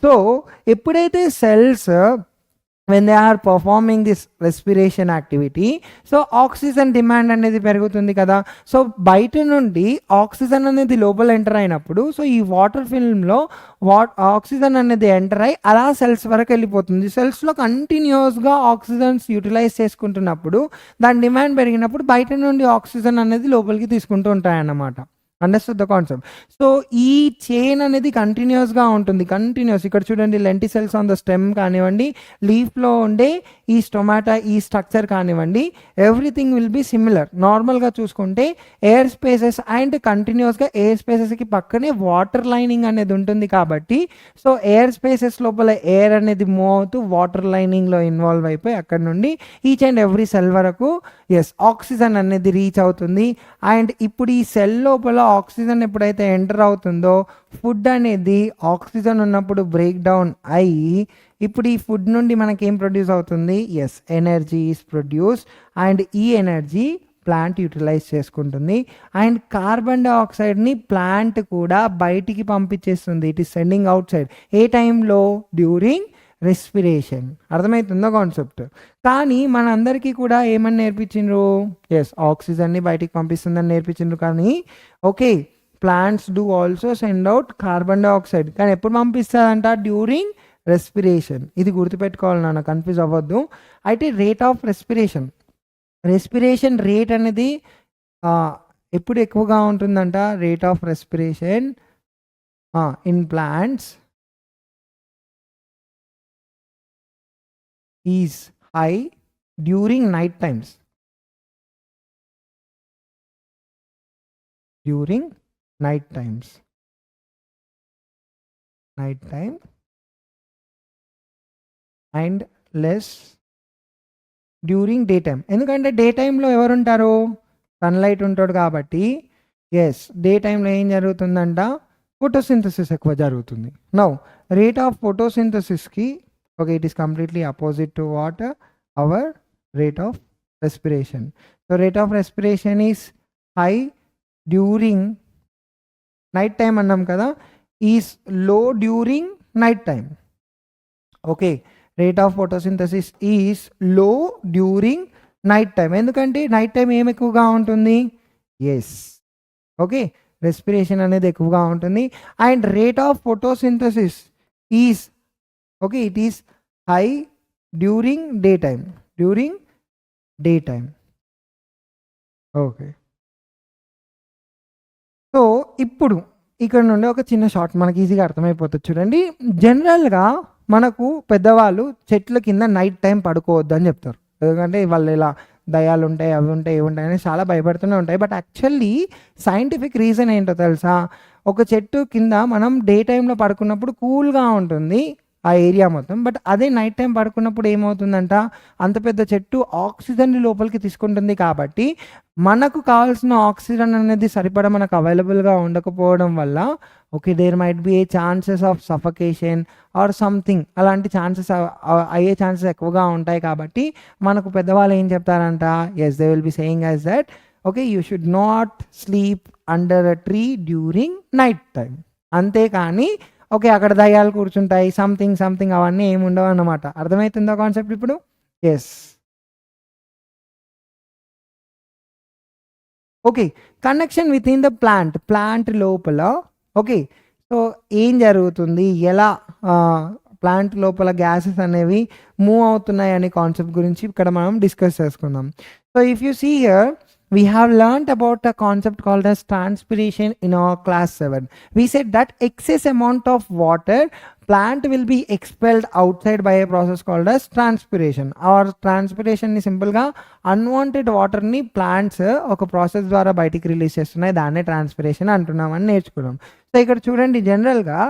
సో ఎప్పుడైతే cells when they are performing this respiration activity, so oxygen demand అనేది పెరుగుతుంది కదా. సో బయట నుండి ఆక్సిజన్ అనేది లోపల ఎంటర్ అయినప్పుడు సో ఈ వాటర్ ఫిల్మ్లో ఆక్సిజన్ అనేది ఎంటర్ అయ్యి అలా సెల్స్ వరకు వెళ్ళిపోతుంది. సెల్స్లో కంటిన్యూస్గా ఆక్సిజన్స్ యూటిలైజ్ చేసుకుంటున్నప్పుడు దాని డిమాండ్ పెరిగినప్పుడు బయట నుండి ఆక్సిజన్ అనేది లోపలికి తీసుకుంటూ ఉంటాయన్నమాట. Understood the concept. సో ఈ చైన్ అనేది కంటిన్యూస్గా ఉంటుంది. కంటిన్యూస్ ఇక్కడ చూడండి, Lent cells on the stem కానివ్వండి, లీఫ్లో ఉండే ఈ స్టొమాటా ఈ స్ట్రక్చర్ కానివ్వండి, ఎవ్రీథింగ్ విల్ బి సిమిలర్. నార్మల్గా చూసుకుంటే ఎయిర్ స్పేసెస్ అండ్ కంటిన్యూస్గా ఎయిర్ స్పేసెస్కి పక్కనే వాటర్ లైనింగ్ అనేది ఉంటుంది కాబట్టి సో ఎయిర్ స్పేసెస్ లోపల ఎయిర్ అనేది మూవ్ అవుతూ వాటర్ లైనింగ్లో ఇన్వాల్వ్ అయిపోయి అక్కడ నుండి ఈచ్ అండ్ ఎవ్రీ సెల్ వరకు ఆక్సిజన్ అనేది రీచ్ అవుతుంది. అండ్ ఇప్పుడు ఈ సెల్ లోపల ఆక్సిజన్ ఎప్పుడైతే ఎంటర్ అవుతుందో ఫుడ్ అనేది ఆక్సిజన్ ఉన్నప్పుడు బ్రేక్ డౌన్ అయ్యి ఇప్పుడు ఈ ఫుడ్ నుండి మనకి ఏం ప్రొడ్యూస్ అవుతుంది, ఎనర్జీ ఈస్ ప్రొడ్యూస్ అండ్ ఈ ఎనర్జీ ప్లాంట్ యూటిలైజ్ చేసుకుంటుంది. అండ్ కార్బన్ డైఆక్సైడ్ని ప్లాంట్ కూడా బయటికి పంపించేస్తుంది. It is sending outside. ఏ టైంలో? During respiration. అర్థమవుతుందో కాన్సెప్ట్. కానీ మనందరికీ కూడా ఏమని నేర్పించిండ్రు, ఆక్సిజన్ని బయటికి పంపిస్తుందని నేర్పించిండ్రు. కానీ okay, plants do also send out carbon dioxide. కానీ ఎప్పుడు పంపిస్తుందంట? During respiration. ఇది గుర్తుపెట్టుకోవాలి నాన్న, కన్ఫ్యూజ్ అవ్వద్దు. అయితే రేట్ ఆఫ్ రెస్పిరేషన్ రేట్ అనేది ఎప్పుడు ఎక్కువగా ఉంటుందంట? Rate of respiration in plants is high during night times. During night times. Night time and less during daytime. ఎందుకంటే డే టైంలో ఎవరు ఉంటారు? సన్లైట్ ఉంటాడు కాబట్టి డే టైంలో ఏం జరుగుతుందంట? ఫోటోసింథసిస్ ఎక్కువ జరుగుతుంది. నౌ రేట్ ఆఫ్ ఫోటోసింథసిస్కి okay, it is completely opposite to what? Our rate of respiration. So rate of respiration is high during night time annam kada, is low during night time. Okay, rate of photosynthesis is low during night time. ఎందుకంటే night time ఏం ఎక్కువగా ఉంటుంది? Okay, respiration అనేది ఎక్కువగా ఉంటుంది. And rate of photosynthesis is okay, it is high during daytime. Okay, so ఇప్పుడు ఇక్కడ నుండి ఒక చిన్న షార్ట్ మనకి ఈజీగా అర్థమైపోతుంది. చూడండి, జనరల్గా మనకు పెద్దవాళ్ళు చెట్ల కింద నైట్ టైం పడుకోవద్దు అని చెప్తారు. ఎందుకంటే వాళ్ళు ఇలా దయాలు ఉంటాయి, అవి ఉంటాయి, ఇవి ఉంటాయి అని చాలా భయపడుతూనే ఉంటాయి. బట్ యాక్చువల్లీ సైంటిఫిక్ రీజన్ ఏంటో తెలుసా? ఒక చెట్టు కింద మనం డే టైంలో పడుకున్నప్పుడు కూల్గా ఉంటుంది ఆ ఏరియా మొత్తం. బట్ అదే నైట్ టైం పడుకున్నప్పుడు ఏమవుతుందంట? అంత పెద్ద చెట్టు ఆక్సిజన్ని లోపలికి తీసుకుంటుంది కాబట్టి మనకు కావాల్సిన ఆక్సిజన్ అనేది సరిపడా మనకు అవైలబుల్గా ఉండకపోవడం వల్ల okay, there might be a chances of suffocation or something, అలాంటి ఛాన్సెస్ అయ్యే ఛాన్సెస్ ఎక్కువగా ఉంటాయి. కాబట్టి మనకు పెద్దవాళ్ళు ఏం చెప్తారంట? They will be saying as that okay, you should not sleep under a tree during night time. అంతేకాని ఓకే అక్కడ దయ్యాలు కూర్చుంటాయి సంథింగ్ అవన్నీ ఏమి ఉండవు అన్నమాట. అర్థమవుతుందా కాన్సెప్ట్ ఇప్పుడు? Okay, connection with in the plant లోపల ఓకే, సో ఏం జరుగుతుంది, ఎలా ప్లాంట్ లోపల గ్యాసెస్ అనేవి మూవ్ అవుతున్నాయి అనే కాన్సెప్ట్ గురించి ఇక్కడ మనం డిస్కస్ చేసుకుందాం. So if you see here, we have learned about a concept called as transpiration in our class 7. We said that excess amount of water plant will be expelled outside by a process called as transpiration. Our transpiration ni simple ga unwanted water ni plants oka process ద్వారా బయటికి release చేస్తున్నాయి, దాన్నే transpiration అంటున్నాం అని నేర్చుకున్నాం. So ఇక్కడ చూడండి, general గా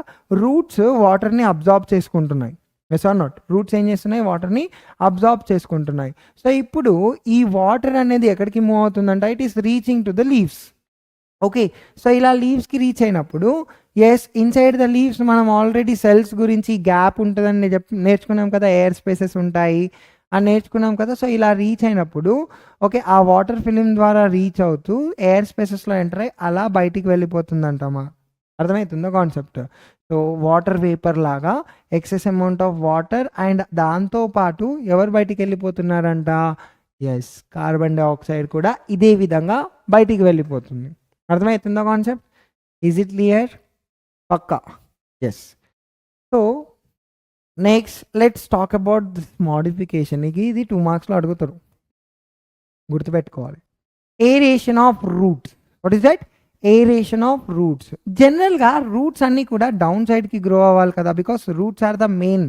రూట్స్ వాటర్ ని అబ్జార్బ్ చేసుకుంటున్నాయి. Yes or not? రూట్స్ ఏం చేస్తున్నాయి? వాటర్ని అబ్జార్బ్ చేసుకుంటున్నాయి. సో ఇప్పుడు ఈ వాటర్ అనేది ఎక్కడికి మూవ్ అవుతుందంట? It is reaching to the leaves. Okay, so ఇలా లీవ్స్కి రీచ్ అయినప్పుడు ఇన్సైడ్ ద లీవ్స్ మనం ఆల్రెడీ సెల్స్ గురించి గ్యాప్ ఉంటుందని నేర్చుకున్నాం కదా, ఎయిర్ స్పేసెస్ ఉంటాయి అని నేర్చుకున్నాం కదా. సో ఇలా రీచ్ అయినప్పుడు ఓకే, ఆ వాటర్ ఫిలిం ద్వారా రీచ్ అవుతూ ఎయిర్ స్పేసెస్లో ఎంటర్ అయ్యి అలా బయటికి వెళ్ళిపోతుందంటమ్మా. అర్థమవుతుందో కాన్సెప్ట్. సో వాటర్ వేపర్ లాగా excess amount of water and దాంతోపాటు ఎవరు బయటికి వెళ్ళిపోతున్నారంట, ఎస్ కార్బన్ డైఆక్సైడ్ కూడా ఇదే విధంగా బయటికి వెళ్ళిపోతుంది. అర్థమవుతుందో కాన్సెప్ట్? Is it clear? పక్కా. Yes. So next let's talk about this modification. ఇది 2 మార్క్స్లో అడుగుతారు, గుర్తుపెట్టుకోవాలి. Aeration of roots. What is that? Aeration of roots. జనరల్గా రూట్స్ అన్నీ కూడా డౌన్ సైడ్కి గ్రో అవ్వాలి కదా, because roots are the main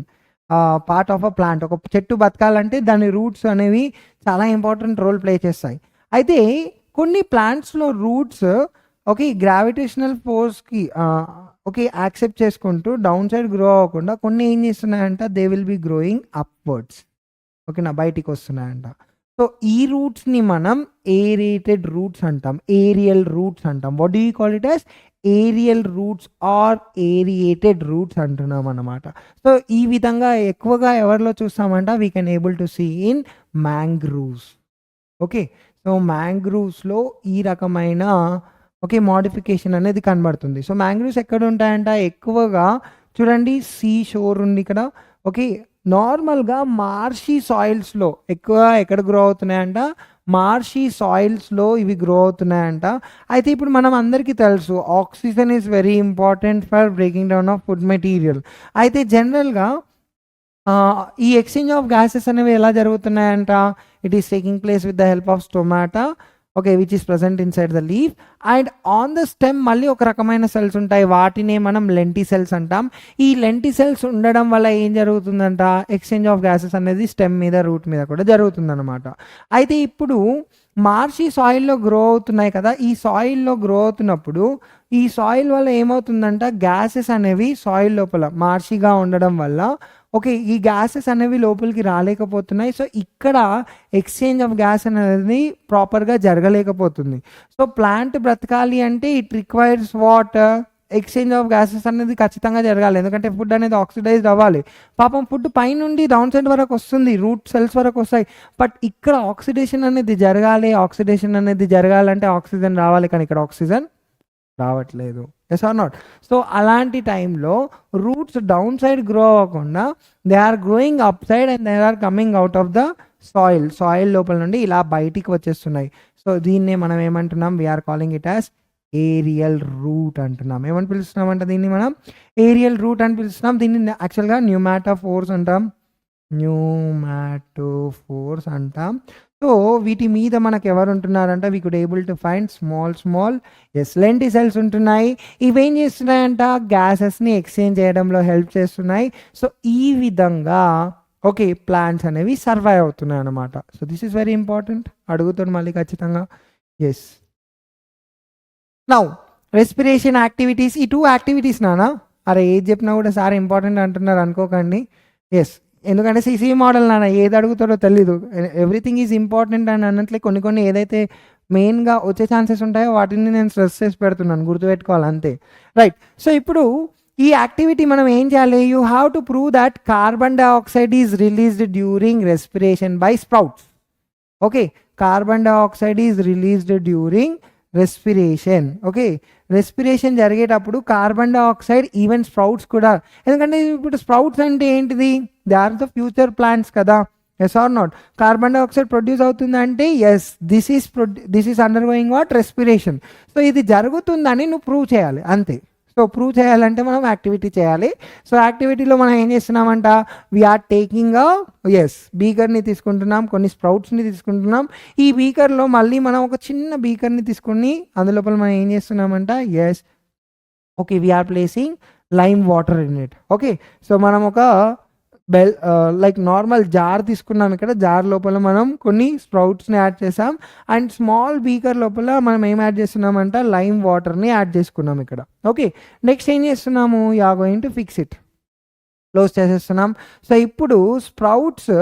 part of a plant. ఒక చెట్టు బతకాలంటే దాని రూట్స్ అనేవి చాలా ఇంపార్టెంట్ రోల్ ప్లే చేస్తాయి. అయితే కొన్ని ప్లాంట్స్లో రూట్స్ ఓకే గ్రావిటేషనల్ ఫోర్స్కి ఓకే యాక్సెప్ట్ చేసుకుంటూ డౌన్ సైడ్ గ్రో అవ్వకుండా కొన్ని ఏం చేస్తున్నాయంట, they will be growing upwards. ఓకేనా, బయటికి వస్తున్నాయంట. సో ఈ రూట్స్ని మనం ఏరేటెడ్ రూట్స్ అంటాం, ఏరియల్ రూట్స్ అంటాం. What do you call it as? Aerial roots or aerated roots అంటున్నాం అన్నమాట. సో ఈ విధంగా ఎక్కువగా ఎవరిలో చూస్తామంట, we can able to see in mangroves. Okay, so మ్యాంగ్రూవ్స్లో ఈ రకమైన ఓకే మోడిఫికేషన్ అనేది కనబడుతుంది. సో మ్యాంగ్రూవ్స్ ఎక్కడ ఉంటాయంట, ఎక్కువగా చూడండి సీ షోర్ ఉంది ఇక్కడ. ఓకే, నార్మల్గా మార్షీ సాయిల్స్లో ఎక్కువ ఎక్కడ గ్రో అవుతున్నాయంట, మార్షీ సాయిల్స్లో ఇవి గ్రో అవుతున్నాయంట. అయితే ఇప్పుడు మనం అందరికీ తెలుసు oxygen is very important for breaking down of food material. అయితే జనరల్గా ఈ ఎక్స్చేంజ్ ఆఫ్ గ్యాసెస్ అనేవి ఎలా జరుగుతున్నాయంట, it is taking place with the help of stomata. Okay, which is present inside the leaf and on the stem మళ్ళీ ఒక రకమైన cells ఉంటాయి, వాటినే మనం లెంటి సెల్స్ అంటాం. ఈ లెంటి సెల్స్ ఉండడం వల్ల ఏం జరుగుతుందంట, ఎక్స్చేంజ్ ఆఫ్ గ్యాసెస్ అనేది స్టెమ్ మీద రూట్ మీద కూడా జరుగుతుందన్నమాట. అయితే ఇప్పుడు మార్షీ సాయిల్లో గ్రో అవుతున్నాయి కదా, ఈ సాయిల్లో గ్రో అవుతున్నప్పుడు ఈ సాయిల్ వల్ల ఏమవుతుందంట, గ్యాసెస్ అనేవి సాయిల్ లోపల మార్షీగా ఉండడం వల్ల ఓకే ఈ గ్యాసెస్ అనేవి లోపలికి రాలేకపోతున్నాయి. సో ఇక్కడ ఎక్స్చేంజ్ ఆఫ్ గ్యాస్ అనేది ప్రాపర్గా జరగలేకపోతుంది. సో ప్లాంట్ బ్రతకాలి అంటే it requires water, exchange of gases అనేది ఖచ్చితంగా జరగాలి, ఎందుకంటే ఫుడ్ అనేది ఆక్సిడైజ్డ్ అవ్వాలి. పాపం ఫుడ్ పైనుండి డౌన్ సైడ్ వరకు వస్తుంది, రూట్ సెల్స్ వరకు వస్తాయి, బట్ ఇక్కడ ఆక్సిడేషన్ అనేది జరగాలి. ఆక్సిడేషన్ అనేది జరగాలంటే ఆక్సిజన్ రావాలి, కానీ ఇక్కడ ఆక్సిజన్ రావట్లేదు. Yes or not? సో అలాంటి టైంలో రూట్స్ డౌన్ సైడ్ గ్రో అవ్వకుండా they are growing up side and they are coming out of the soil లోపల నుండి ఇలా బయటికి వచ్చేస్తున్నాయి. సో దీన్నే మనం ఏమంటున్నాం, we are calling it as aerial root అంటున్నాం. ఏమని పిలుస్తున్నామంటే దీన్ని మనం ఏరియల్ రూట్ అని పిలుస్తున్నాం. దీన్ని యాక్చువల్గా న్యూమాటోఫోర్స్ అంటాం, న్యూమాటోఫోర్స్ అంటాం. సో వీటి మీద మనకు ఎవరు ఉంటున్నారంట, we could able to find small lenticels ఉంటున్నాయి. ఇవేం చేస్తున్నాయంట, గ్యాసెస్ని ఎక్స్చేంజ్ చేయడంలో హెల్ప్ చేస్తున్నాయి. సో ఈ విధంగా ఓకే ప్లాంట్స్ అనేవి సర్వైవ్ అవుతున్నాయి అన్నమాట. So this is very important, అడుగుతాను మళ్ళీ ఖచ్చితంగా. Yes, now respiration activities. ఈ 2 యాక్టివిటీస్ నానా, అరే ఏది చెప్పినా కూడా సార్ ఇంపార్టెంట్ అంటున్నారు అనుకోకండి. ఎస్, ఎందుకంటే సిసి మోడల్ నాన్న ఏది అడుగుతాడో తెలీదు, ఎవ్రీథింగ్ ఈజ్ ఇంపార్టెంట్ అని అన్నట్లే కొన్ని ఏదైతే మెయిన్గా వచ్చే ఛాన్సెస్ ఉంటాయో వాటిని నేను స్ట్రెస్ చేసి పెడుతున్నాను, గుర్తుపెట్టుకోవాలి అంతే. రైట్, సో ఇప్పుడు ఈ యాక్టివిటీ మనం ఏం చేయాలి, you have to prove that carbon dioxide is released during respiration by sprouts. Okay, carbon dioxide is released during respiration. Okay, respiration జరిగేటప్పుడు కార్బన్ డైఆక్సైడ్ ఈవెన్ స్ప్రౌట్స్ కూడా, ఎందుకంటే ఇప్పుడు స్ప్రౌట్స్ అంటే ఏంటిది, they are the future plants కదా. Yes or not? Carbon dioxide produce అవుతుందంటే yes, this is undergoing what, respiration. So ఇది జరుగుతుందని నువ్వు ప్రూవ్ చేయాలి అంతే. సో ప్రూవ్ చేయాలంటే మనం యాక్టివిటీ చేయాలి. సో యాక్టివిటీలో మనం ఏం చేస్తున్నామంట, వీఆర్ టేకింగ్ బీకర్ని తీసుకుంటున్నాం, కొన్ని స్ప్రౌట్స్ని తీసుకుంటున్నాం. ఈ బీకర్లో మళ్ళీ మనం ఒక చిన్న బీకర్ని తీసుకుని అందులోపల మనం ఏం చేస్తున్నామంట, okay we are placing lime water in it. Okay, so మనం ఒక లైక్ నార్మల్ జార్ తీసుకున్నాం, ఇక్కడ జార్ లోపల మనం కొన్ని స్ప్రౌట్స్ని యాడ్ చేసాం అండ్ స్మాల్ బీకర్ లోపల మనం ఏం యాడ్ చేస్తున్నామంట, లైమ్ వాటర్ని యాడ్ చేసుకున్నాం ఇక్కడ. ఓకే, నెక్స్ట్ ఏం చేస్తున్నాము, you are going to fix it, close చేసేస్తున్నాం. సో ఇప్పుడు sprouts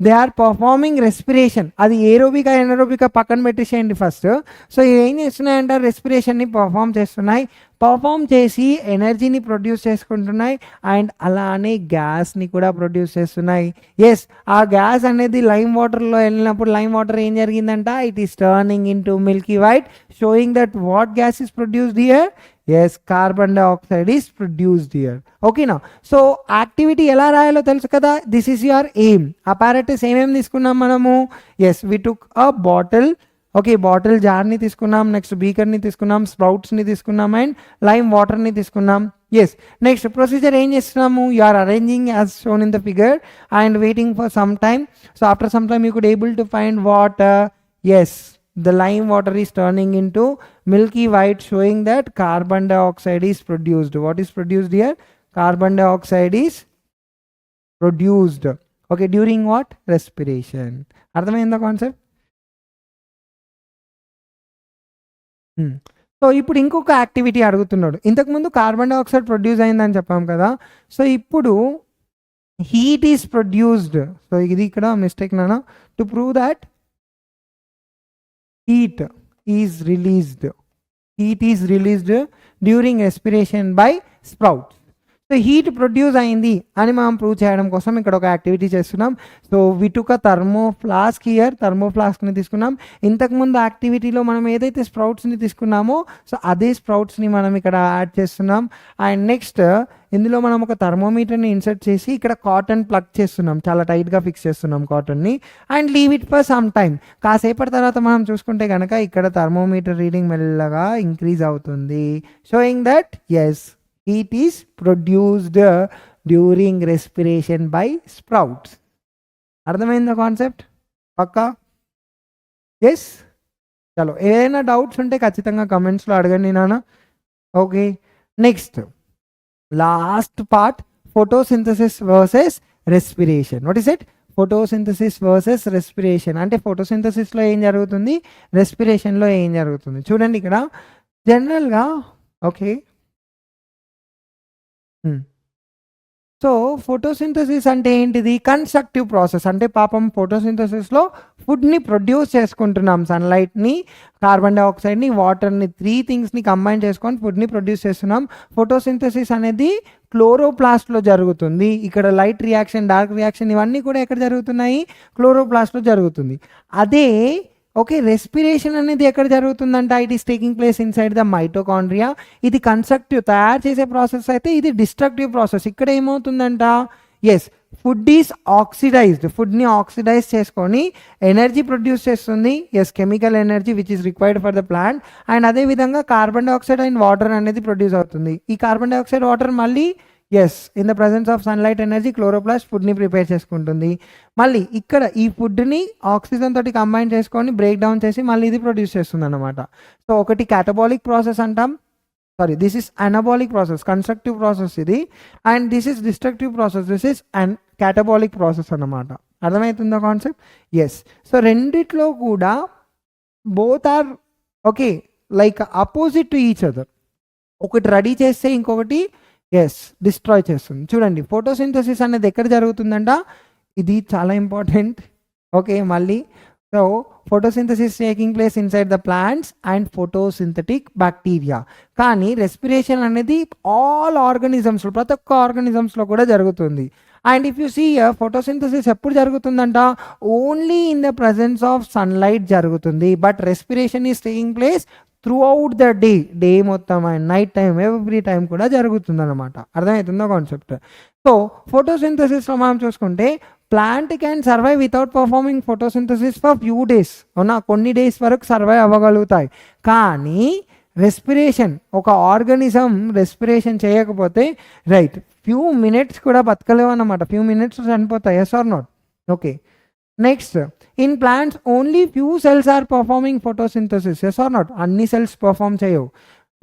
they are performing respiration, అది ఏరోబికా ఎనరోబికా పక్కన పెట్టేసేయండి ఫస్ట్. సో ఏం చేస్తున్నాయంటే రెస్పిరేషన్ని పర్ఫామ్ చేస్తున్నాయి, పర్ఫామ్ చేసి ఎనర్జీని ప్రొడ్యూస్ చేసుకుంటున్నాయి అండ్ అలానే గ్యాస్ని కూడా ప్రొడ్యూస్ చేస్తున్నాయి. ఎస్, ఆ గ్యాస్ అనేది లైమ్ వాటర్లో వెళ్ళినప్పుడు లైమ్ వాటర్ ఏం జరిగిందంట, it is turning into milky white, showing that what gas is produced here, yes, carbon dioxide is produced here. Okay now, so activity ఎలా రాయాలో తెలుసు కదా. This is your aim. apparatus ఏమేమి తీసుకున్నాం మనము. yes, we took a bottle. Okay, bottle జార్ని తీసుకున్నాం, next బీకర్ని తీసుకున్నాం, స్ప్రౌట్స్ని తీసుకున్నాం అండ్ లైమ్ వాటర్ని తీసుకున్నాం. ఎస్, నెక్స్ట్ ప్రొసీజర్ ఏం చేస్తున్నాము, you are arranging as shown in the figure and waiting for some time. So after some time you could able to find water. Yes, the lime water is turning into milky white, showing that carbon dioxide is produced. What is produced here? Carbon dioxide is produced. Okay, during what? Respiration. అర్థమైందా concept? So ఇప్పుడు ఇంకొక activity అడుగుతున్నాడు. ఇంతకుముందు carbon dioxide produce అయిందని చెప్పాం కదా. So ఇప్పుడు heat is produced. So ఇది ఇక్కడ మిస్టేక్ నానా. To prove that heat is released during respiration by sprouts. So heat produce అయింది అని మనం ప్రూవ్ చేయడం కోసం ఇక్కడ ఒక యాక్టివిటీ చేస్తున్నాం. So we took a thermo flask here. Thermo ఫ్లాస్క్ని తీసుకున్నాం. ఇంతకుముందు యాక్టివిటీలో మనం ఏదైతే స్ప్రౌట్స్ని తీసుకున్నామో సో అదే స్ప్రౌట్స్ని మనం ఇక్కడ యాడ్ చేస్తున్నాం. అండ్ నెక్స్ట్ ఇందులో మనం ఒక థర్మోమీటర్ని ఇన్సర్ట్ చేసి ఇక్కడ కాటన్ ప్లగ్ చేస్తున్నాం, చాలా టైట్గా ఫిక్స్ చేస్తున్నాం కాటన్ని. And leave it for some time. కాసేపటి తర్వాత మనం చూసుకుంటే కనుక ఇక్కడ థర్మోమీటర్ రీడింగ్ మెల్లగా ఇంక్రీజ్ అవుతుంది, showing that yes, heat is produced during respiration by sprouts. అర్థమైందా కాన్సెప్ట్? పక్కా? ఎస్. చలో, ఏదైనా డౌట్స్ ఉంటే ఖచ్చితంగా కమెంట్స్లో అడగండి నాన్న. Okay, next last part, photosynthesis versus respiration. What is it? Photosynthesis versus respiration. అంటే ఫోటోసింథసిస్లో ఏం జరుగుతుంది, రెస్పిరేషన్లో ఏం జరుగుతుంది. చూడండి ఇక్కడ జనరల్గా. ఓకే, సో ఫోటోసింథసిస్ అంటే ఏంటిది? Constructive process. అంటే పాపం ఫోటోసింథసిస్లో ఫుడ్ని ప్రొడ్యూస్ చేసుకుంటున్నాం, సన్లైట్ని, కార్బన్ డైఆక్సైడ్ని, వాటర్ని, 3 థింగ్స్ని కంబైన్ చేసుకొని ఫుడ్ని ప్రొడ్యూస్ చేస్తున్నాం. ఫోటోసింథసిస్ అనేది క్లోరోప్లాస్ట్లో జరుగుతుంది. ఇక్కడ లైట్ రియాక్షన్, డార్క్ రియాక్షన్ ఇవన్నీ కూడా ఎక్కడ జరుగుతున్నాయి? క్లోరోప్లాస్ట్లో జరుగుతుంది. అదే ఓకే, రెస్పిరేషన్ అనేది ఎక్కడ జరుగుతుందంట? It is taking place inside the mitochondria. ఇది కన్స్ట్రక్టివ్, తయారు చేసే ప్రాసెస్ అయితే ఇది డిస్ట్రక్టివ్ ప్రాసెస్. ఇక్కడ ఏమవుతుందంట? Yes, food is oxidized. ఫుడ్ని ఆక్సిడైజ్ చేసుకొని ఎనర్జీ ప్రొడ్యూస్ చేస్తుంది. Yes, chemical energy which is required for the plant. And అదేవిధంగా కార్బన్ డైఆక్సైడ్ అండ్ వాటర్ అనేది ప్రొడ్యూస్ అవుతుంది. ఈ కార్బన్ డైఆక్సైడ్ వాటర్ మళ్ళీ yes, in the presence of sunlight energy chloroplast ఫుడ్ని prepare చేసుకుంటుంది. మళ్ళీ ఇక్కడ ఈ ఫుడ్ని ఆక్సిజన్ తోటి కంబైన్ చేసుకొని బ్రేక్ డౌన్ చేసి మళ్ళీ ఇది ప్రొడ్యూస్ చేస్తుంది అనమాట. సో ఒకటి క్యాటబాలిక్ ప్రాసెస్ అంటాం, sorry this is anabolic process, constructive process ఇది. And this is destructive process, this is and catabolic process అన్నమాట. అర్థమవుతుందా కాన్సెప్ట్? ఎస్. సో రెండిట్లో కూడా both are okay like opposite to each other. ఒకటి ready చేస్తే ఇంకొకటి yes destroy చేస్తుంది. చూడండి, ఫోటోసింథసిస్ అనేది ఎక్కడ జరుగుతుందంట? ఇది చాలా ఇంపార్టెంట్. ఓకే, మళ్ళీ so photosynthesis taking place inside the plants and photosynthetic bacteria. కానీ రెస్పిరేషన్ అనేది ఆల్ ఆర్గానిజమ్స్లో, ప్రతి ఒక్క ఆర్గానిజమ్స్లో కూడా జరుగుతుంది. And if you see photosynthesis ఎప్పుడు జరుగుతుందంట? Only in the presence of sunlight జరుగుతుంది. But respiration is taking place throughout the day మొత్తం and night time, every time కూడా జరుగుతుంది అనమాట. అర్థమవుతుందో కాన్సెప్ట్? సో ఫోటోసింథసిస్లో మనం చూసుకుంటే plant can survive without performing photosynthesis for few days. అవునా, కొన్ని డేస్ వరకు సర్వైవ్ అవ్వగలుగుతాయి. కానీ రెస్పిరేషన్, ఒక ఆర్గానిజం రెస్పిరేషన్ చేయకపోతే రైట్ ఫ్యూ మినిట్స్ కూడా బతకలేవు అన్నమాట. ఫ్యూ మినిట్స్ చనిపోతాయి. Yes or not? Okay, next, in plants only few cells are performing photosynthesis. Yes or not? అన్ని సెల్స్ పర్ఫార్మ్ చేయవు.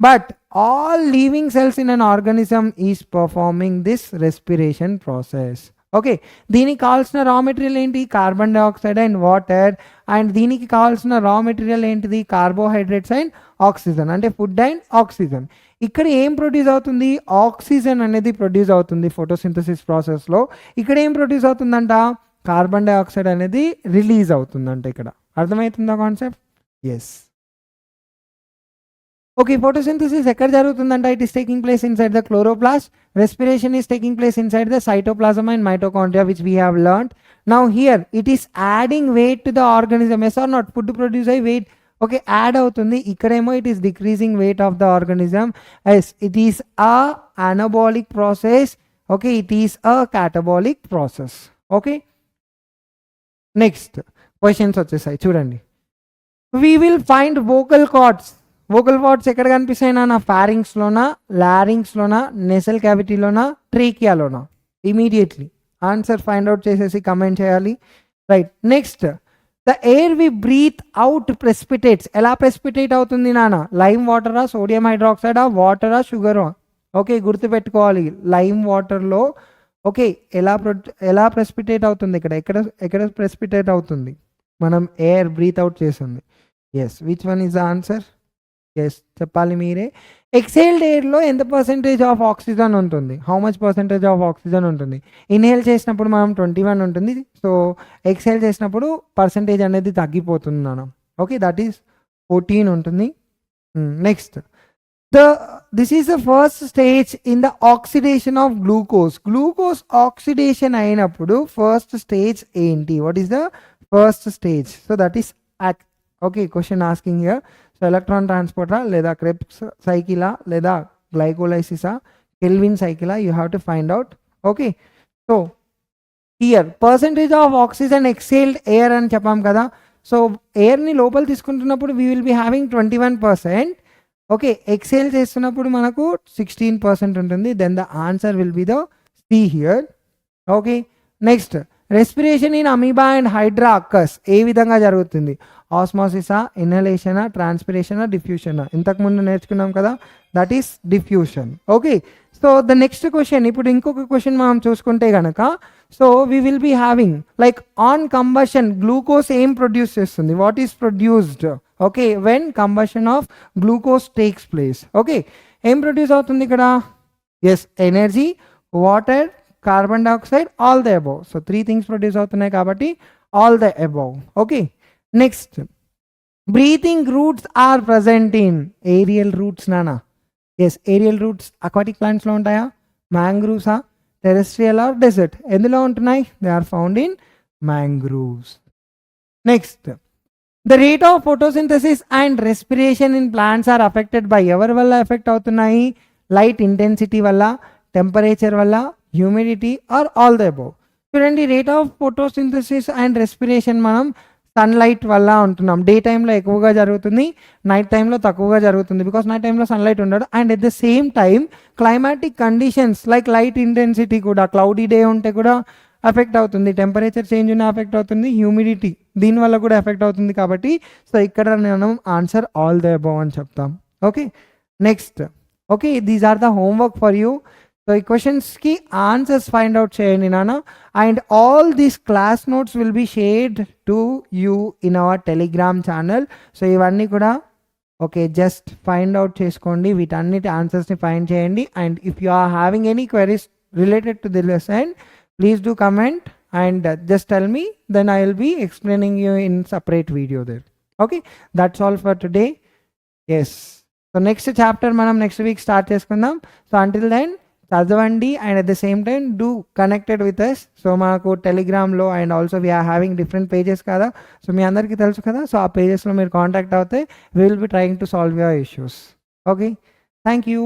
But all living cells in an organism is performing this respiration process. Okay, దీనికి కావాల్సిన raw material ఏంటి? Carbon dioxide and water. And దీనికి కావాల్సిన raw material ఏంటిది? Carbohydrates and oxygen, అంటే food and oxygen. ఇక్కడ ఏం ప్రొడ్యూస్ అవుతుంది? ఆక్సిజన్ అనేది ప్రొడ్యూస్ అవుతుంది ఫోటోసింథసిస్ ప్రాసెస్లో. ఇక్కడ ఏం ప్రొడ్యూస్ అవుతుందంట? కార్బన్ డైఆక్సైడ్ అనేది రిలీజ్ అవుతుందంట. ఇక్కడ అర్థమవుతుందా కాన్సెప్ట్? ఎస్. ఓకే, ఫోటోసింథసిస్ ఎక్కడ జరుగుతుందంట? It is taking place inside the chloroplast. Respiration is taking place inside the cytoplasm and mitochondria which we have learned. Now here it is adding weight to the organism. Yes or not? Food produce అయ్యి weight okay, add అవుతుంది. ఇక్కడేమో it is decreasing weight of the organism. Yes, it is a anabolic process. Okay, it is a catabolic process. Okay, next questions వచ్చేసాయి చూడండి. We will find vocal cords. Vocal cords ఎక్కడ కనిపిస్తాయి నాన్న? ఫారింగ్స్లోనా, లారింగ్స్లోనా, నెసల్ క్యావిటీలోనా, ట్రేకియాలోనా? ఇమీడియట్లీ ఆన్సర్ ఫైండ్ అవుట్ చేసేసి కమెంట్ చేయాలి. Right, next the air we breathe out precipitates. ఎలా ప్రెసిపిటేట్ అవుతుంది నాన్న? లైమ్ వాటరా, సోడియం హైడ్రాక్సైడా, వాటరా, షుగరా? ఓకే, గుర్తుపెట్టుకోవాలి. లైమ్ వాటర్లో ఓకే ఎలా ప్రెసిపిటేట్ అవుతుంది? ఇక్కడ ఎక్కడ ఎక్కడ ప్రెసిపిటేట్ అవుతుంది? మనం ఎయిర్ బ్రీత్ అవుట్ చేస్తుంది. Yes, which one is the answer? Yes, చెప్పాలి మీరే. ఎక్సేల్డ్ ఎయిర్లో ఎంత పర్సెంటేజ్ ఆఫ్ ఆక్సిజన్ ఉంటుంది? How much percentage of oxygen ఉంటుంది? ఇన్హేల్ చేసినప్పుడు మనం 21 ఉంటుంది. సో ఎక్సేల్ చేసినప్పుడు పర్సెంటేజ్ అనేది తగ్గిపోతుంది మనం. ఓకే, దట్ ఈస్ 14 ఉంటుంది. Next, this is the first stage in the oxidation of glucose. Glucose oxidation అయినప్పుడు ఫస్ట్ స్టేజ్ ఏంటి? What is the first stage? So that is okay, question asking here. So electron ట్రాన్స్పోర్టరా, లేదా Krebs సైకిలా, లేదా గ్లైకోలైసిసా, Kelvin సైకిలా? You have to find out. Okay, so here percentage of oxygen exhaled air అని చెప్పాం కదా. సో ఎయిర్ని లోపల తీసుకుంటున్నప్పుడు we will be having 21%. Okay, exhale చేస్తున్నప్పుడు మనకు 16% ఉంటుంది. Then the answer will be the C here. Okay, next, respiration in amoeba and hydra occurs ఏ విధంగా జరుగుతుంది? ఆస్మాసిసా, ఇన్హలేషనా, ట్రాన్స్పిరేషనా, డిఫ్యూషనా? ఇంతకుముందు నేర్చుకున్నాం కదా, that is diffusion. Okay, so the next question, ఇప్పుడు ఇంకొక క్వశ్చన్ మనం చూసుకుంటే కనుక, so we will be having like on combustion glucose ఏం ప్రొడ్యూస్ చేస్తుంది? What is produced? Okay, when combustion of glucose takes place. Okay, ఏం ప్రొడ్యూస్ అవుతుంది ఇక్కడ? Yes, energy, water, carbon dioxide, all the above. So 3 things produce అవుతున్నాయి కాబట్టి all the above. Okay, next, breathing roots are present in aerial roots నానా? Yes, aerial roots aquatic ప్లాంట్స్లో ఉంటాయా? మ్యాంగ్రూవ్సా, terrestrial or desert? ఎందులో ఉంటున్నాయి? They are found in mangroves. Next, the rate of photosynthesis and respiration in plants are affected by. ఎవరి వల్ల effect అవుతున్నాయి? Light intensity వల్ల, టెంపరేచర్ వల్ల, humidity or all the above? చూడండి, rate of photosynthesis and respiration మనం sunlight వల్ల ఉంటున్నాం. Day టైంలో ఎక్కువగా జరుగుతుంది, నైట్ టైంలో తక్కువగా జరుగుతుంది. బికాస్ నైట్ టైంలో సన్లైట్ ఉండదు. And at the same time climatic conditions like light intensity కూడా, క్లౌడీ డే ఉంటే కూడా అఫెక్ట్ అవుతుంది, టెంపరేచర్ చేంజ్ ఉన్న అఫెక్ట్ అవుతుంది, హ్యూమిడిటీ దీనివల్ల కూడా ఎఫెక్ట్ అవుతుంది. కాబట్టి సో ఇక్కడ మనం ఆన్సర్ ఆల్ ద అబౌవ్ అని చెప్తాం. Okay, next, okay, these are the homework for you. So ఈ క్వశ్చన్స్కి ఆన్సర్స్ ఫైండ్ అవుట్ చేయండి నాన్న. And all these class notes will be shared to you in our Telegram channel. So ఇవన్నీ కూడా okay, just find out చేసుకోండి, వీటన్నిటి ఆన్సర్స్ని find చేయండి. And if you are having any queries related to the lesson, please do comment and just tell me, then I will be explaining you in separate video there. Okay, that's all for today. Yes, so next chapter manam next week start cheskundam. So until then chadavandi, and at the same time do connected with us. So manaku telegram lo and also we are having different pages kada. So మీ అందరికీ తెలుసు కదా, so ఆ pages లో మీరు contact అవుతే we will be trying to solve your issues. Okay, thank you.